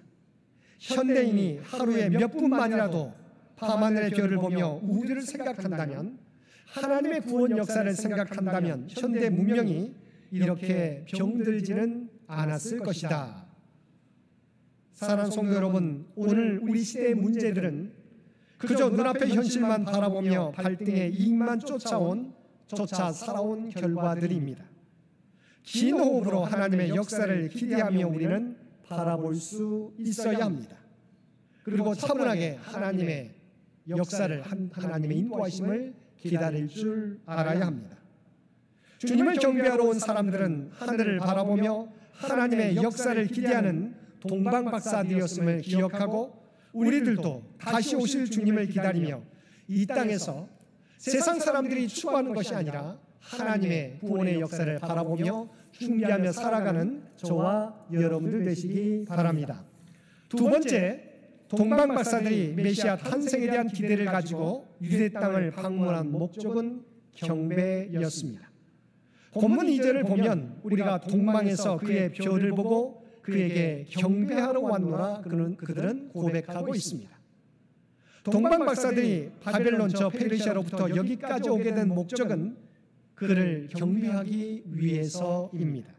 현대인이 하루에 몇 분만이라도 밤하늘의 별을 보며 우주를 생각한다면, 하나님의 구원 역사를 생각한다면 현대 문명이 이렇게 병들지는 않았을 것이다. 사랑하는 성도 여러분, 오늘 우리 시대의 문제들은 그저 눈앞의 현실만 바라보며 발등의 이익만 쫓아 살아온 결과들입니다. 긴 호흡으로 하나님의 역사를 기대하며 우리는 바라볼 수 있어야 합니다. 그리고 차분하게 하나님의 역사를, 하나님의 인도하심을 기다릴 줄 알아야 합니다. 주님을 경배하러 온 사람들은 하늘을 바라보며 하나님의 역사를 기대하는 동방박사들이었음을 기억하고, 우리들도 다시 오실 주님을 기다리며 이 땅에서 세상 사람들이 추구하는 것이 아니라 하나님의 구원의 역사를 바라보며 준비하며 살아가는 저와 여러분들 되시기 바랍니다. 두 번째, 동방박사들이 메시아 탄생에 대한 기대를 가지고 유대 땅을 방문한 목적은 경배였습니다. 본문 2절을 보면 우리가 동방에서 그의 별을 보고 그에게 경배하러 왔노라 그들은 고백하고 있습니다. 동방박사들이 바벨론 저 페르시아로부터 여기까지 오게 된 목적은 그를 경배하기 위해서입니다.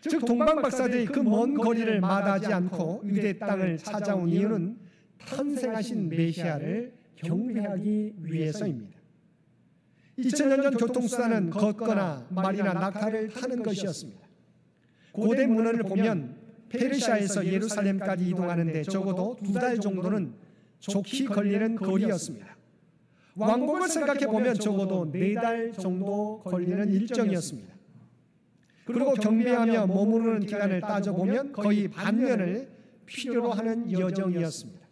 즉 동방박사들이 그 먼 거리를 마다하지 않고 유대 땅을 찾아온 이유는 탄생하신 메시아를 경배하기 위해서입니다. 2000년 전 교통수단은 걷거나 말이나 낙타를 타는 것이었습니다. 고대 문헌을 보면 페르시아에서 예루살렘까지 이동하는데 적어도 2달 정도는 좋게 걸리는 거리였습니다. 왕복을 생각해 보면 적어도 4달 정도 걸리는 일정이었습니다. 그리고 경배하며 머무르는 기간을 따져보면 거의 반년을 필요로 하는 여정이었습니다.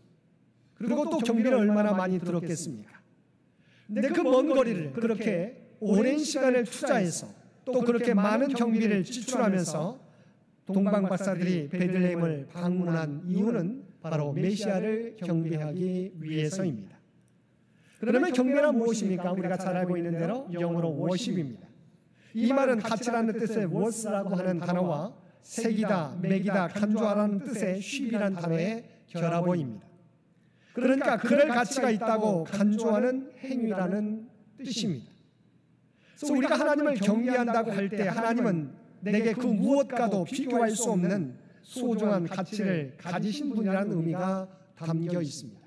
그리고 또 경비를 얼마나 많이 들었겠습니까? 근데 그 먼 거리를 그렇게 오랜 시간을 투자해서 또 그렇게 많은 경비를 지출하면서 동방박사들이 베들레헴을 방문한 이유는 바로 메시아를 경배하기 위해서입니다. 그러면 경배란 무엇입니까? 우리가 잘 알고 있는 대로 영어로 worship입니다. 이 말은 가치라는 뜻의 worth라고 하는 단어와 새기다, 매기다, 간주하라는 뜻의 sheep이라는 단어의 결합어입니다. 그러니까 그럴 가치가 있다고 간주하는 행위라는 뜻입니다. 그래서 우리가 하나님을 경배한다고 할 때 하나님은 내게 그 무엇과도 비교할 수 없는 소중한 가치를 가지신 분이라는 의미가 담겨 있습니다.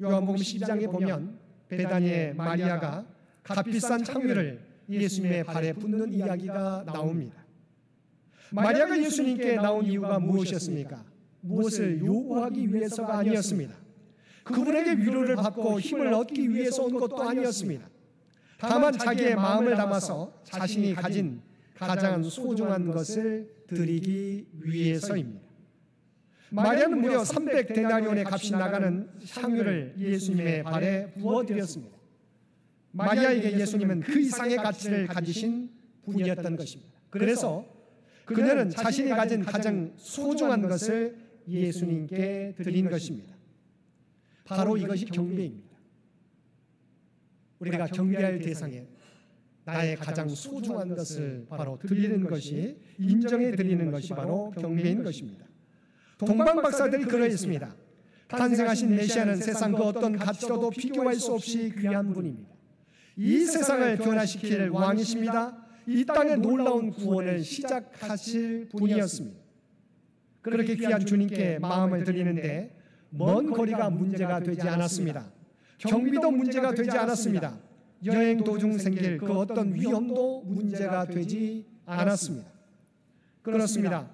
요한복음 12장에 보면 베다니의 마리아가 값비싼 향유를 예수님의 발에 붓는 이야기가 나옵니다. 마리아가 예수님께 나온 이유가 무엇이었습니까? 무엇을 요구하기 위해서가 아니었습니다. 그분에게 위로를 받고 힘을 얻기 위해서 온 것도 아니었습니다. 다만 자기의 마음을 담아서 자신이 가진 가장 소중한 것을 드리기 위해서입니다. 마리아는 무려 300데나리온의 값이 나가는 향유를 예수님의 발에 부어드렸습니다. 마리아에게 예수님은 그 이상의 가치를 가지신 분이었던 것입니다. 그래서 그녀는 자신이 가진 가장 소중한 것을 예수님께 드린 것입니다. 바로 이것이 경배입니다. 우리가 경배할 대상에 나의 가장 소중한 것을 바로 드리는 것이, 인정해 드리는 것이 바로 경배인 것입니다. 동방박사들이 그러했습니다. 탄생하신 메시아는 세상 그 어떤 가치로도 비교할 수 없이 귀한 분입니다. 이 세상을 변화시킬 왕이십니다. 이 땅의 놀라운 구원을 시작하실 분이었습니다. 그렇게 귀한 주님께 마음을 드리는데 먼 거리가 문제가 되지 않았습니다. 경비도 문제가 되지 않았습니다. 여행 도중 생길 그 어떤 위험도 문제가 되지 않았습니다. 그렇습니다.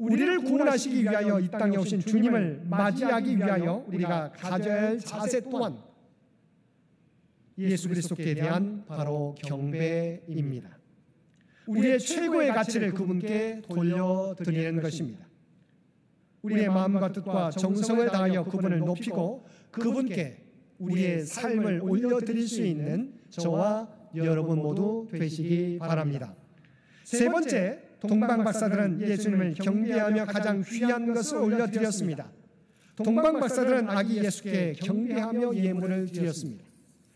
우리를 구원하시기 위하여 이 땅에 오신 주님을 맞이하기 위하여 우리가 가져야 할 자세 또한 예수 그리스도께 대한 바로 경배입니다. 우리의 최고의 가치를 그분께 돌려드리는 것입니다. 우리의 마음과 뜻과 정성을 다하여 그분을 높이고 그분께 우리의 삶을 올려드릴 수 있는 저와 여러분 모두 되시기 바랍니다. 세 번째, 동방박사들은 예수님을 경배하며 가장 귀한 것을 올려드렸습니다. 동방박사들은 아기 예수께 경배하며 예물을 드렸습니다.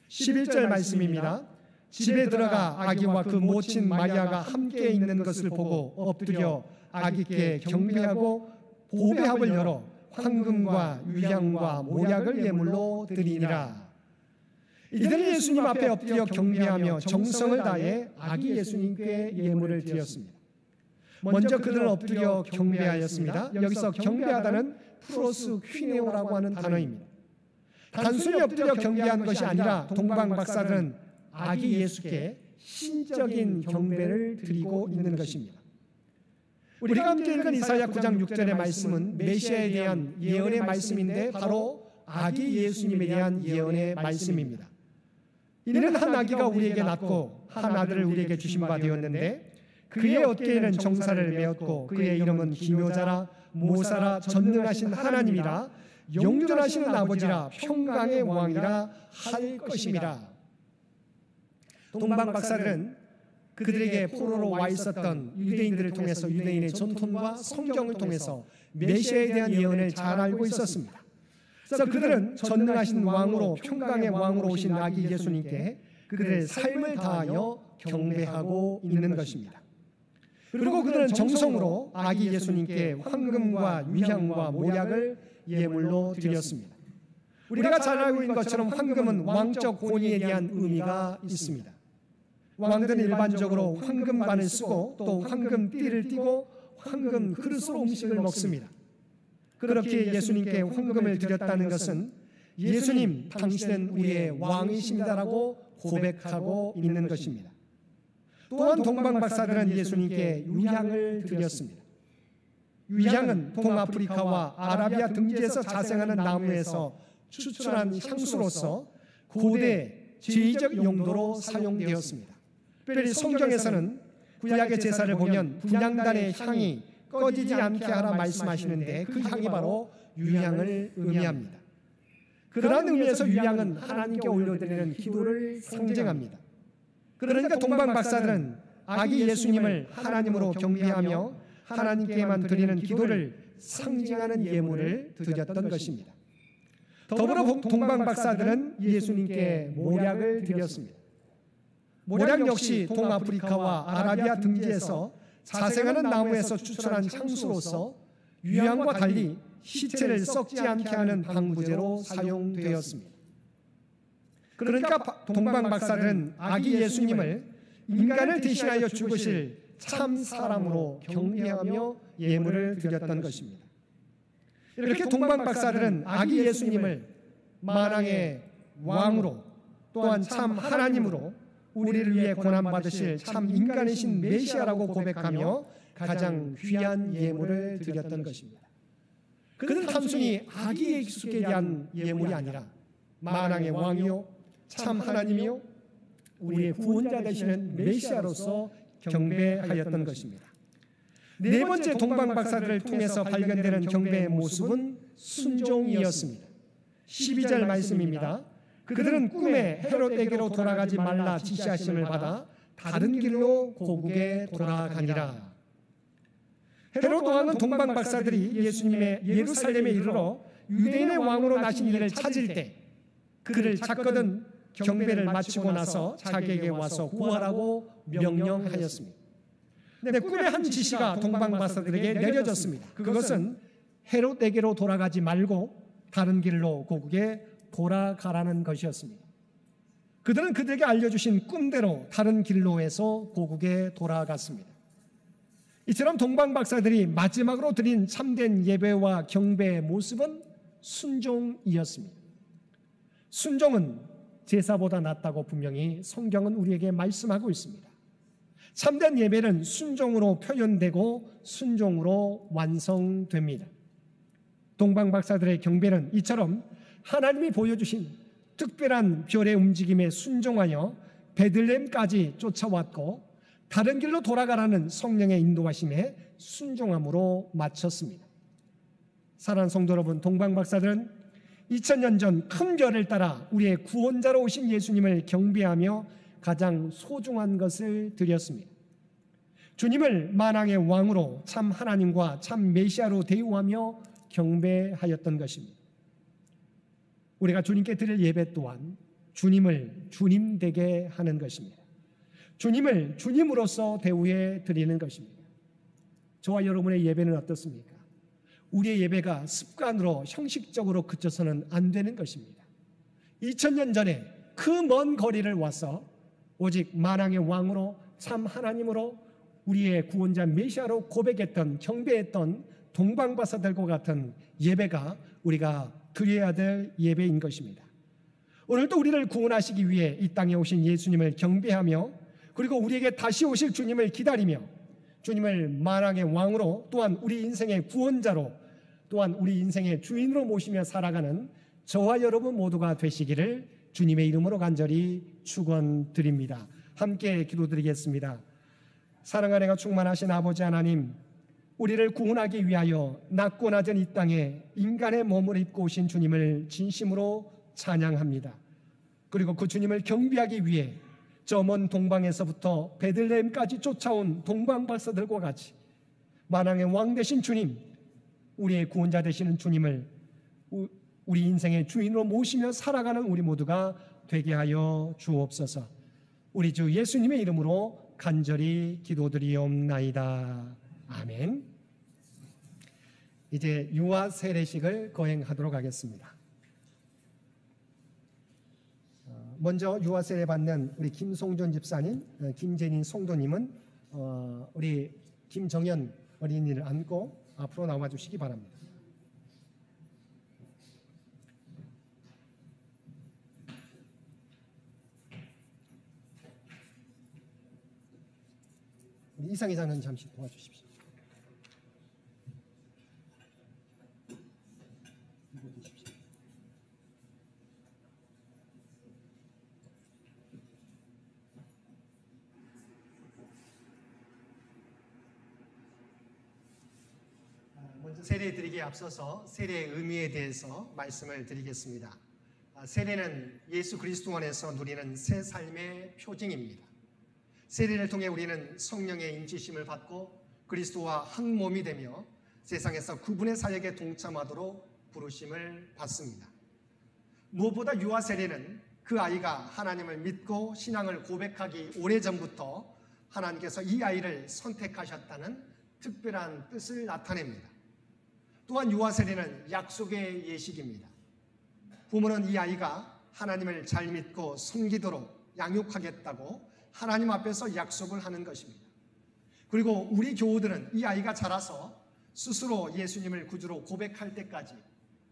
11절 말씀입니다. 집에 들어가 아기와 그 모친 마리아가 함께 있는 것을 보고 엎드려 아기께 경배하고 보배합을 열어 황금과 유향과 모략을 예물로 드리니라. 이들은 예수님 앞에 엎드려 경배하며 정성을 다해 아기 예수님께 예물을 드렸습니다. 먼저 그들은 엎드려 경배하였습니다. 여기서 경배하다는 프로스 퀴네오라고 하는 단어입니다. 단순히 엎드려 경배한 것이 아니라 동방박사들은 아기 예수께 신적인 경배를 드리고 있는 것입니다. 우리가 함께 읽은 이사야 9장 6절의 말씀은 메시아에 대한 예언의 말씀인데 바로 아기 예수님에 대한 예언의 말씀입니다. 이는 한 아기가 우리에게 낳고 한 아들을 우리에게 주신 바 되었는데 그의 어깨에는 정사를 메었고 그의 이름은 기묘자라 모사라 전능하신 하나님이라 영존하시는 아버지라 평강의 왕이라 할 것임이라. 동방박사들은 그들에게 포로로 와 있었던 유대인들을 통해서 유대인의 전통과 성경을 통해서 메시아에 대한 예언을 잘 알고 있었습니다. 그래서 그들은 전능하신 왕으로 평강의 왕으로 오신 아기 예수님께 그들의 삶을 다하여 경배하고 있는 것입니다. 그리고 그들은 정성으로 아기 예수님께 황금과 유향과 모략을 예물로 드렸습니다. 우리가 잘 알고 있는 것처럼 황금은 왕적 권위에 대한 의미가 있습니다. 왕들은 일반적으로 황금반을 쓰고 또 황금 띠를 띠고 황금 그릇으로 음식을 먹습니다. 그렇게 예수님께 황금을 드렸다는 것은 예수님 당신은 우리의 왕이십니다라고 고백하고 있는 것입니다. 또한 동방박사들은 예수님께 유향을 드렸습니다. 유향은 동아프리카와 아라비아 등지에서 자생하는 나무에서 추출한 향수로서 고대 제의적 용도로 사용되었습니다. 특별히 성경에서는 구약의 제사를 보면 분향단의 향이 꺼지지 않게 하라 말씀하시는데 그 향이 바로 유향을 의미합니다. 그러한 의미에서 유향은 하나님께 올려드리는 기도를 상징합니다. 그러니까 동방박사들은 아기 예수님을 하나님으로 경배하며 하나님께만 드리는 기도를 상징하는 예물을 드렸던 것입니다. 더불어 동방박사들은 예수님께 모략을 드렸습니다. 모략 역시 동아프리카와 아라비아 등지에서 자생하는 나무에서 추출한 향수로서 유향과 달리 시체를 썩지 않게 하는 방부제로 사용되었습니다. 그러니까 동방박사들은 아기 예수님을 인간을 대신하여 죽으실 참 사람으로 경배하며 예물을 드렸던 것입니다. 이렇게 동방박사들은 아기 예수님을 만왕의 왕으로 또한 참 하나님으로 우리를 위해 고난받으실 참 인간이신 메시아라고 고백하며 가장 귀한 예물을 드렸던 것입니다. 그는 단순히 아기 예수께 대한 예물이 아니라 만왕의 왕이요 참 하나님이요 우리의 구원자 되시는 메시아로서 경배하였던 것입니다. 네 번째 동방박사들을 통해서 발견되는 경배의 모습은 순종이었습니다. 12절 말씀입니다. 그들은 꿈에 헤롯에게로 돌아가지 말라 지시하심을 받아 다른 길로 고국에 돌아가니라. 헤롯 왕은 동방박사들이 예수님의 예루살렘에 이르러 유대인의 왕으로 나신 이를 찾을 때 그를 찾거든 경배를 마치고 나서 자기에게 와서 구하라고 명령하였습니다. 근데 꿈의 한 지시가 동방박사들에게 내려졌습니다. 그것은 헤롯에게로 돌아가지 말고 다른 길로 고국에 돌아가라는 것이었습니다. 그들은 그들에게 알려주신 꿈대로 다른 길로에서 고국에 돌아갔습니다. 이처럼 동방박사들이 마지막으로 드린 참된 예배와 경배의 모습은 순종이었습니다. 순종은 제사보다 낫다고 분명히 성경은 우리에게 말씀하고 있습니다. 참된 예배는 순종으로 표현되고 순종으로 완성됩니다. 동방박사들의 경배는 이처럼 하나님이 보여주신 특별한 별의 움직임에 순종하여 베들레헴까지 쫓아왔고 다른 길로 돌아가라는 성령의 인도하심에 순종함으로 마쳤습니다. 사랑하는 성도 여러분, 동방박사들은 2000년 전 큰 별을 따라 우리의 구원자로 오신 예수님을 경배하며 가장 소중한 것을 드렸습니다. 주님을 만왕의 왕으로 참 하나님과 참 메시아로 대우하며 경배하였던 것입니다. 우리가 주님께 드릴 예배 또한 주님을 주님 되게 하는 것입니다. 주님을 주님으로서 대우해 드리는 것입니다. 저와 여러분의 예배는 어떻습니까? 우리의 예배가 습관으로 형식적으로 그쳐서는 안 되는 것입니다. 2000년 전에 그 먼 거리를 와서 오직 만왕의 왕으로 참 하나님으로 우리의 구원자 메시아로 고백했던 경배했던 동방박사들과 같은 예배가 우리가 드려야 될 예배인 것입니다. 오늘도 우리를 구원하시기 위해 이 땅에 오신 예수님을 경배하며 그리고 우리에게 다시 오실 주님을 기다리며 주님을 만왕의 왕으로 또한 우리 인생의 구원자로 또한 우리 인생의 주인으로 모시며 살아가는 저와 여러분 모두가 되시기를 주님의 이름으로 간절히 축원드립니다. 함께 기도드리겠습니다. 사랑과 은혜가 충만하신 아버지 하나님, 우리를 구원하기 위하여 낮고 낮은 이 땅에 인간의 몸을 입고 오신 주님을 진심으로 찬양합니다. 그리고 그 주님을 경배하기 위해 저 먼 동방에서부터 베들레헴까지 쫓아온 동방박사들과 같이 만왕의 왕 되신 주님, 우리의 구원자 되시는 주님을 우리 인생의 주인으로 모시며 살아가는 우리 모두가 되게 하여 주옵소서. 우리 주 예수님의 이름으로 간절히 기도드리옵나이다. 아멘. 이제 유아 세례식을 거행하도록 하겠습니다. 먼저 유아 세례 받는 우리 김송전 집사님, 김재닌 성도님은 우리 김정현 어린이를 안고 앞으로 나와 주시기 바랍니다. 우리 이상희 장로님 잠시 도와주십시오. 먼저 세례 드리기에 앞서서 세례의 의미에 대해서 말씀을 드리겠습니다. 세례는 예수 그리스도 안에서 누리는 새 삶의 표징입니다. 세례를 통해 우리는 성령의 인치심을 받고 그리스도와 한 몸이 되며 세상에서 그분의 사역에 동참하도록 부르심을 받습니다. 무엇보다 유아 세례는 그 아이가 하나님을 믿고 신앙을 고백하기 오래전부터 하나님께서 이 아이를 선택하셨다는 특별한 뜻을 나타냅니다. 또한 유아 세례는 약속의 예식입니다. 부모는 이 아이가 하나님을 잘 믿고 섬기도록 양육하겠다고 하나님 앞에서 약속을 하는 것입니다. 그리고 우리 교우들은 이 아이가 자라서 스스로 예수님을 구주로 고백할 때까지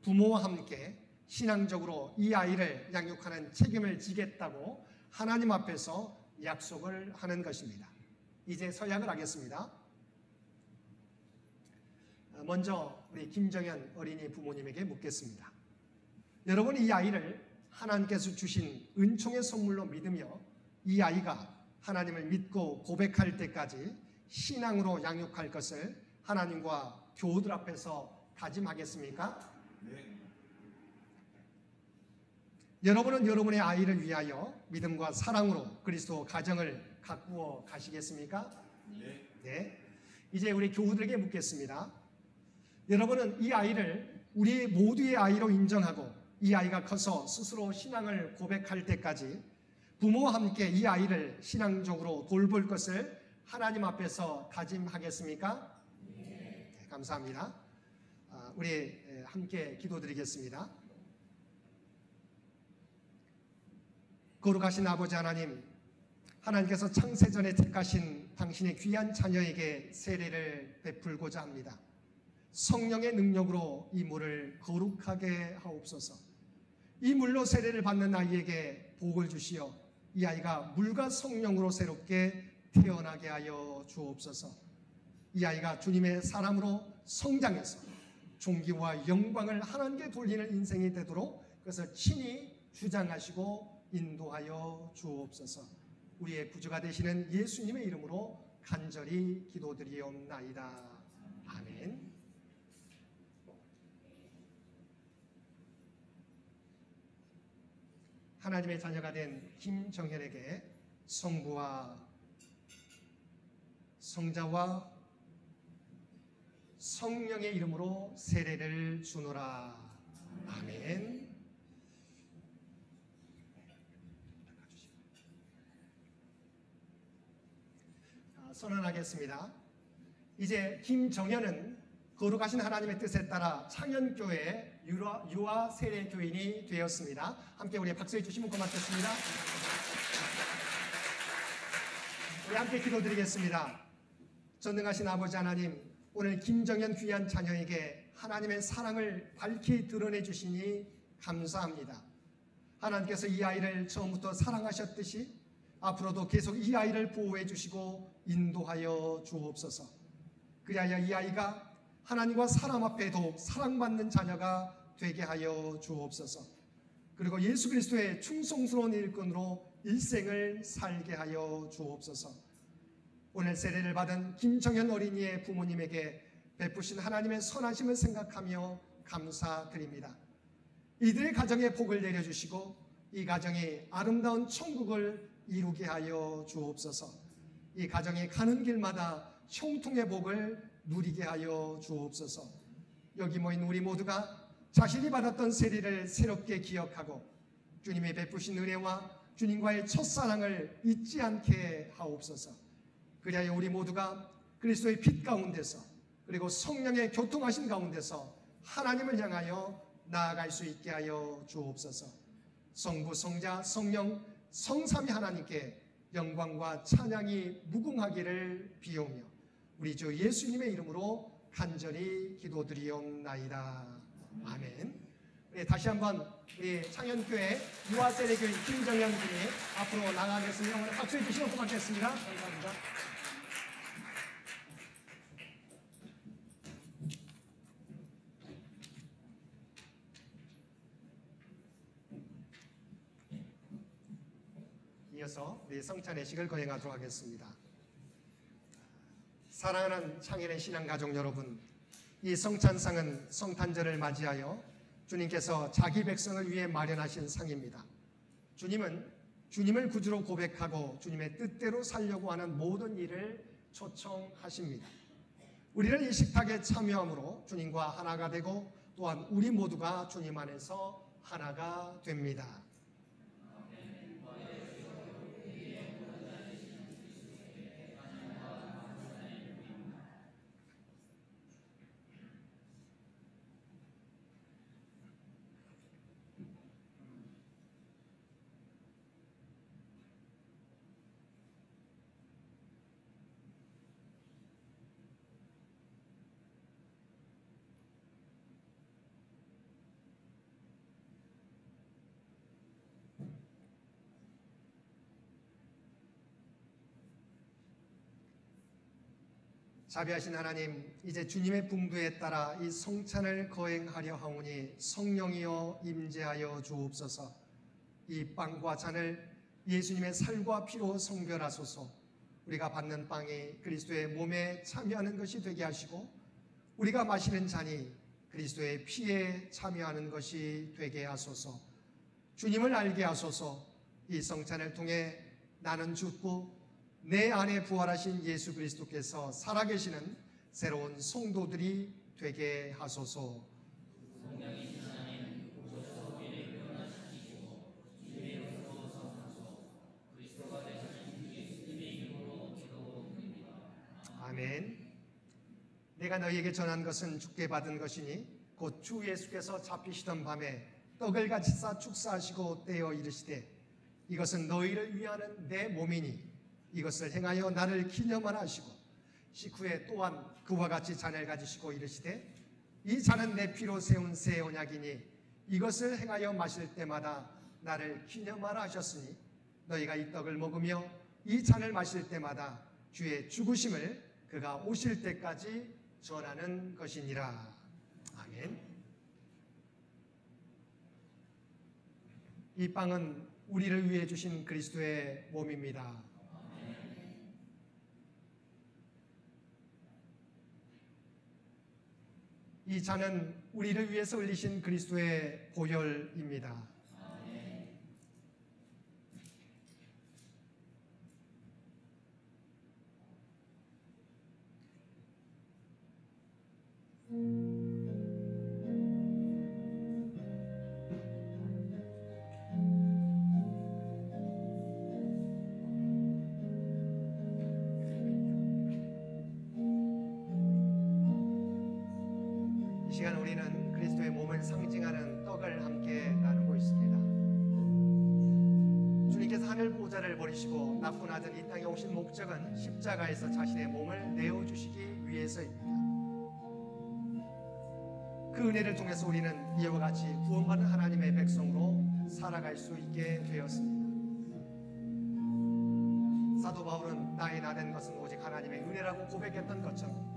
부모와 함께 신앙적으로 이 아이를 양육하는 책임을 지겠다고 하나님 앞에서 약속을 하는 것입니다. 이제 서약을 하겠습니다. 먼저 우리 김정현 어린이 부모님에게 묻겠습니다. 여러분이 이 아이를 하나님께서 주신 은총의 선물로 믿으며 이 아이가 하나님을 믿고 고백할 때까지 신앙으로 양육할 것을 하나님과 교우들 앞에서 다짐하겠습니까? 네. 여러분은 여러분의 아이를 위하여 믿음과 사랑으로 그리스도 가정을 가꾸어 가시겠습니까? 네. 네. 이제 우리 교우들에게 묻겠습니다. 여러분은 이 아이를 우리 모두의 아이로 인정하고 이 아이가 커서 스스로 신앙을 고백할 때까지 부모와 함께 이 아이를 신앙적으로 돌볼 것을 하나님 앞에서 다짐하겠습니까? 네, 감사합니다. 우리 함께 기도드리겠습니다. 거룩하신 아버지 하나님, 하나님께서 창세전에 택하신 당신의 귀한 자녀에게 세례를 베풀고자 합니다. 성령의 능력으로 이 물을 거룩하게 하옵소서. 이 물로 세례를 받는 아이에게 복을 주시어 이 아이가 물과 성령으로 새롭게 태어나게 하여 주옵소서. 이 아이가 주님의 사람으로 성장해서 존귀와 영광을 하나님께 돌리는 인생이 되도록 그것을 친히 주장하시고 인도하여 주옵소서. 우리의 구주가 되시는 예수님의 이름으로 간절히 기도드리옵나이다. 아멘. 하나님의 자녀가 된 김정현에게 성부와 성자와 성령의 이름으로 세례를 주노라. 아멘. 선언하겠습니다. 이제 김정현은 거룩하신 하나님의 뜻에 따라 창현교회 유아 세례 교인이 되었습니다. 함께 우리 박수해 주시면 고맙겠습니다. 우리 함께 기도드리겠습니다. 전능하신 아버지 하나님, 오늘 김정현 귀한 자녀에게 하나님의 사랑을 밝히 드러내 주시니 감사합니다. 하나님께서 이 아이를 처음부터 사랑하셨듯이 앞으로도 계속 이 아이를 보호해 주시고 인도하여 주옵소서. 그리하여 이 아이가 하나님과 사람 앞에도 사랑받는 자녀가 되게 하여 주옵소서. 그리고 예수 그리스도의 충성스러운 일꾼으로 일생을 살게 하여 주옵소서. 오늘 세례를 받은 김정현 어린이의 부모님에게 베푸신 하나님의 선하심을 생각하며 감사드립니다. 이들의 가정에 복을 내려주시고 이 가정이 아름다운 천국을 이루게 하여 주옵소서. 이 가정이 가는 길마다 형통의 복을 누리게 하여 주옵소서. 여기 모인 우리 모두가 자신이 받았던 세례를 새롭게 기억하고 주님의 베푸신 은혜와 주님과의 첫사랑을 잊지 않게 하옵소서. 그리하여 우리 모두가 그리스도의 빛 가운데서 그리고 성령의 교통하신 가운데서 하나님을 향하여 나아갈 수 있게 하여 주옵소서. 성부, 성자, 성령, 성삼위 하나님께 영광과 찬양이 무궁하기를 비오며 우리 주 예수님의 이름으로 간절히 기도드리옵나이다. 아멘. 우리 다시 한번 우리 창현교회 유아세례교인 김정현 군이 앞으로 나가겠습니다. 오늘 박수해 주시면 고맙겠습니다. 감사합니다. 이어서 우리 성찬 예식을 거행하도록 하겠습니다. 사랑하는 창현의 신앙가족 여러분, 이 성찬상은 성탄절을 맞이하여 주님께서 자기 백성을 위해 마련하신 상입니다. 주님은 주님을 구주로 고백하고 주님의 뜻대로 살려고 하는 모든 일을 초청하십니다. 우리를 이 식탁에 참여함으로 주님과 하나가 되고 또한 우리 모두가 주님 안에서 하나가 됩니다. 자비하신 하나님, 이제 주님의 분부에 따라 이 성찬을 거행하려 하오니 성령이여 임재하여 주옵소서. 이 빵과 잔을 예수님의 살과 피로 성별하소서. 우리가 받는 빵이 그리스도의 몸에 참여하는 것이 되게 하시고 우리가 마시는 잔이 그리스도의 피에 참여하는 것이 되게 하소서. 주님을 알게 하소서. 이 성찬을 통해 나는 죽고 내 안에 부활하신 예수 그리스도께서 살아계시는 새로운 성도들이 되게 하소서. 아멘. 내가 너희에게 전한 것은 주께 받은 것이니 곧 주 예수께서 잡히시던 밤에 떡을 가지사 축사하시고 떼어 이르시되 이것은 너희를 위하는 내 몸이니 이것을 행하여 나를 기념하라 하시고 식후에 또한 그와 같이 잔을 가지시고 이르시되 이 잔은 내 피로 세운 새 언약이니 이것을 행하여 마실 때마다 나를 기념하라 하셨으니 너희가 이 떡을 먹으며 이 잔을 마실 때마다 주의 죽으심을 그가 오실 때까지 전하는 것이니라. 아멘. 이 빵은 우리를 위해 주신 그리스도의 몸입니다. 이 잔은 우리를 위해서 흘리신 그리스도의 보혈입니다. 이 시간 우리는 그리스도의 몸을 상징하는 떡을 함께 나누고 있습니다. 주님께서 하늘 보좌를 버리시고 낳고 낳은 이 땅에 오신 목적은 십자가에서 자신의 몸을 내어주시기 위해서입니다. 그 은혜를 통해서 우리는 이와 같이 구원받은 하나님의 백성으로 살아갈 수 있게 되었습니다. 사도 바울은 나의 나된 것은 오직 하나님의 은혜라고 고백했던 것처럼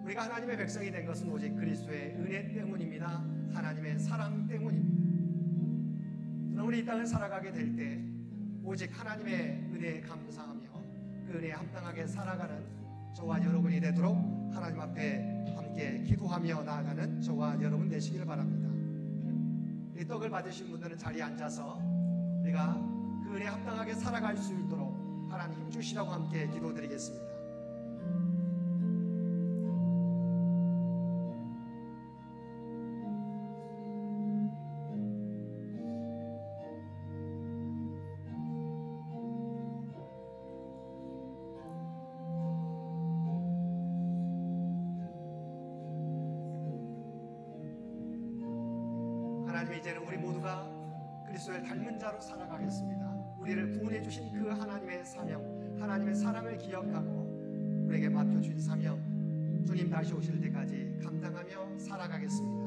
우리가 하나님의 백성이 된 것은 오직 그리스도의 은혜 때문입니다. 하나님의 사랑 때문입니다. 그럼 우리 이 땅을 살아가게 될 때 오직 하나님의 은혜에 감사하며 그 은혜에 합당하게 살아가는 저와 여러분이 되도록 하나님 앞에 함께 기도하며 나아가는 저와 여러분 되시기를 바랍니다. 이 떡을 받으신 분들은 자리에 앉아서 우리가 그 은혜에 합당하게 살아갈 수 있도록 하나님 힘 주시라고 함께 기도드리겠습니다. 하나님, 이제는 우리 모두가 그리스도를 닮은 자로 살아가겠습니다. 우리를 구원해 주신 그 하나님의 사명, 하나님의 사랑을 기억하고 우리에게 맡겨주신 사명, 주님 다시 오실 때까지 감당하며 살아가겠습니다.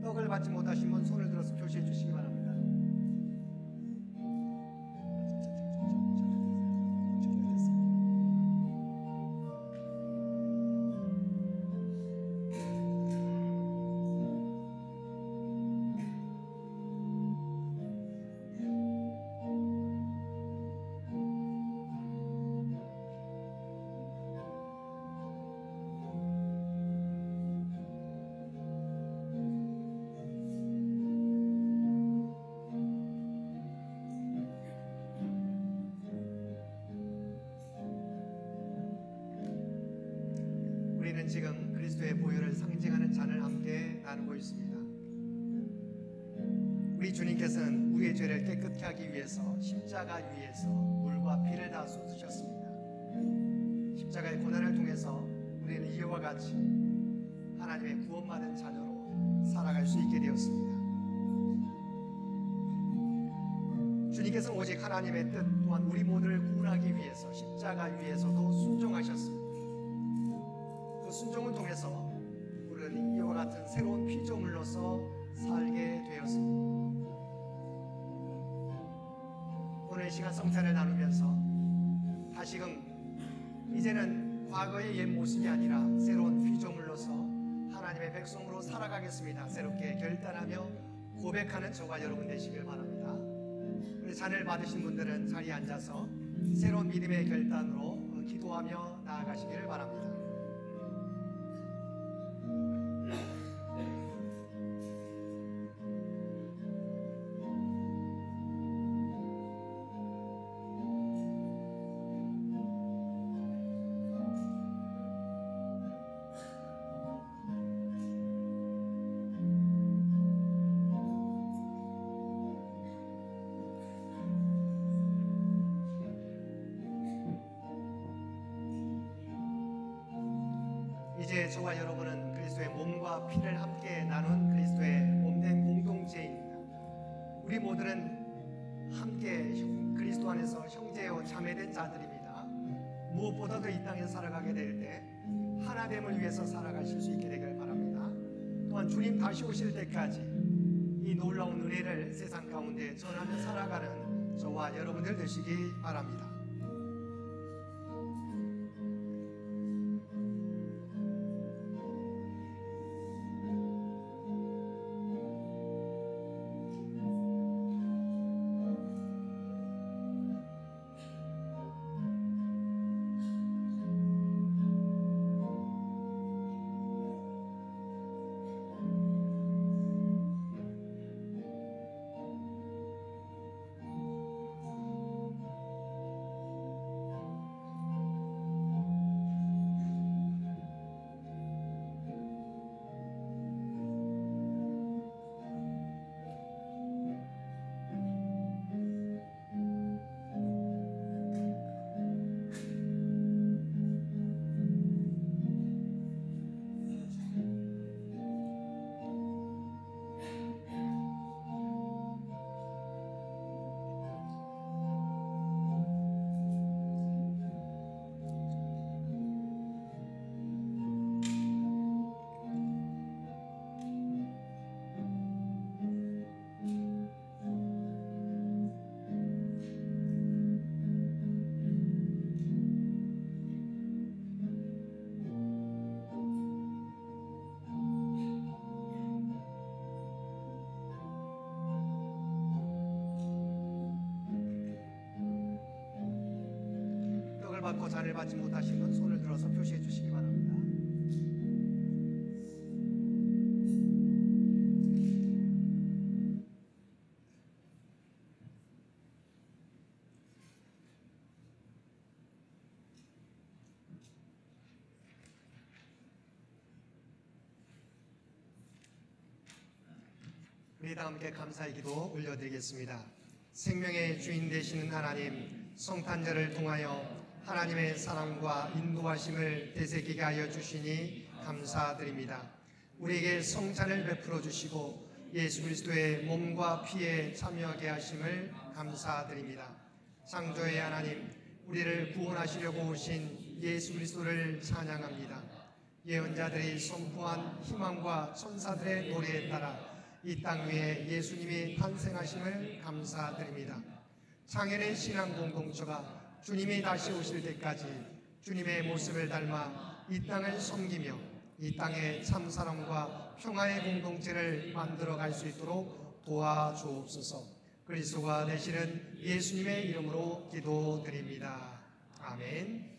떡을 받지 못하신 분 손을 들어서 표시해 주시기 바랍니다. 우리는 지금 그리스도의 보혈을 상징하는 잔을 함께 나누고 있습니다. 우리 주님께서는 우리의 죄를 깨끗게 하기 위해서 십자가 위에서 물과 피를 다 쏟으셨습니다. 십자가의 고난을 통해서 우리는 이와 같이 하나님의 구원받은 자녀로 살아갈 수 있게 되었습니다. 주님께서는 오직 하나님의 뜻 또한 우리 모두를 구원하기 위해서 십자가 위에서도 순종하셨습니다. 그 순종을 통해서 우리는 이와 같은 새로운 피조물로서 살게 되었습니다. 오늘 시간 성찬을 나누면서 다시금 이제는 과거의 옛 모습이 아니라 새로운 피조물로서 하나님의 백성으로 살아가겠습니다. 새롭게 결단하며 고백하는 저와 여러분 되시길 바랍니다. 우리 잔을 받으신 분들은 자리에 앉아서 새로운 믿음의 결단으로 기도하며 나아가시기를 바랍니다. 이제 저와 여러분은 그리스도의 몸과 피를 함께 나눈 그리스도의 몸된 공동체입니다. 우리 모두는 함께 그리스도 안에서 형제요 자매된 자들입니다. 무엇보다도 이 땅에 살아가게 될 때 하나됨을 위해서 살아가실 수 있게 되길 바랍니다. 또한 주님 다시 오실 때까지 이 놀라운 은혜를 세상 가운데 전하며 살아가는 저와 여러분들 되시기 바랍니다. 받고 잔을 받지 못하신 분 손을 들어서 표시해 주시기 바랍니다. 우리 다 함께 감사의 기도 올려드리겠습니다. 생명의 주인 되시는 하나님, 성탄절을 통하여 하나님의 사랑과 인도하심을 되새기게 하여 주시니 감사드립니다. 우리에게 성찬을 베풀어 주시고 예수 그리스도의 몸과 피에 참여하게 하심을 감사드립니다. 창조의 하나님, 우리를 구원하시려고 오신 예수 그리스도를 찬양합니다. 예언자들이 선포한 희망과 천사들의 노래에 따라 이 땅 위에 예수님이 탄생하심을 감사드립니다. 창현의 신앙 공동체가 주님이 다시 오실 때까지 주님의 모습을 닮아 이 땅을 섬기며 이 땅에 참사랑과 평화의 공동체를 만들어갈 수 있도록 도와주옵소서. 그리스도가 되시는 예수님의 이름으로 기도드립니다. 아멘.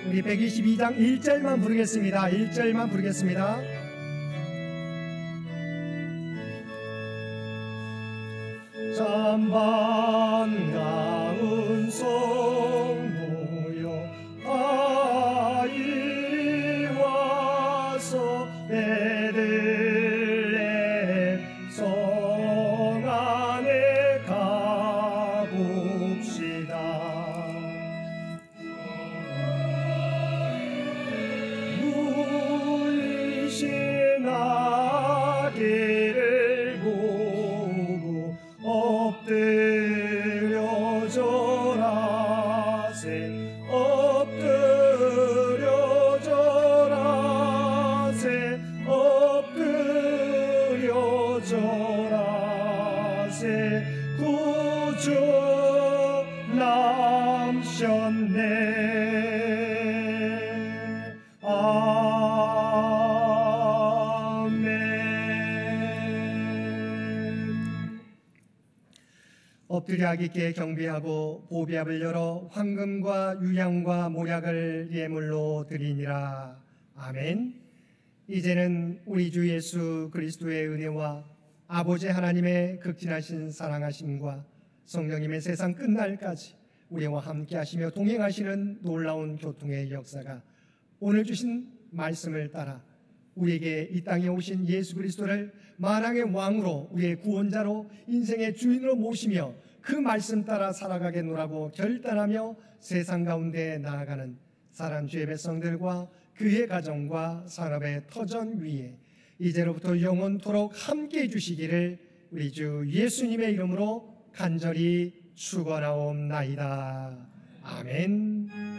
우리 122장 1절만 부르겠습니다. 1절만 부르겠습니다. 참 반가운 성도여 아이 와서 베들레헴 성 안에 가봅시다. 아기를 보고 엎드려져라. 주셨네. 아멘. 엎드려 하기께 경배하고 보배압을 열어 황금과 유향과 모략을 예물로 드리니라. 아멘. 이제는 우리 주 예수 그리스도의 은혜와 아버지 하나님의 극진하신 사랑하심과 성령님의 세상 끝날까지 우리와 함께 하시며 동행하시는 놀라운 교통의 역사가 오늘 주신 말씀을 따라 우리에게 이 땅에 오신 예수 그리스도를 만왕의 왕으로 우리의 구원자로 인생의 주인으로 모시며 그 말씀 따라 살아가겠노라고 결단하며 세상 가운데 나아가는 사랑 주의 백성들과 그의 가정과 산업의 터전 위에 이제로부터 영원토록 함께해 주시기를 우리 주 예수님의 이름으로 간절히 축원하옵나이다. 아멘.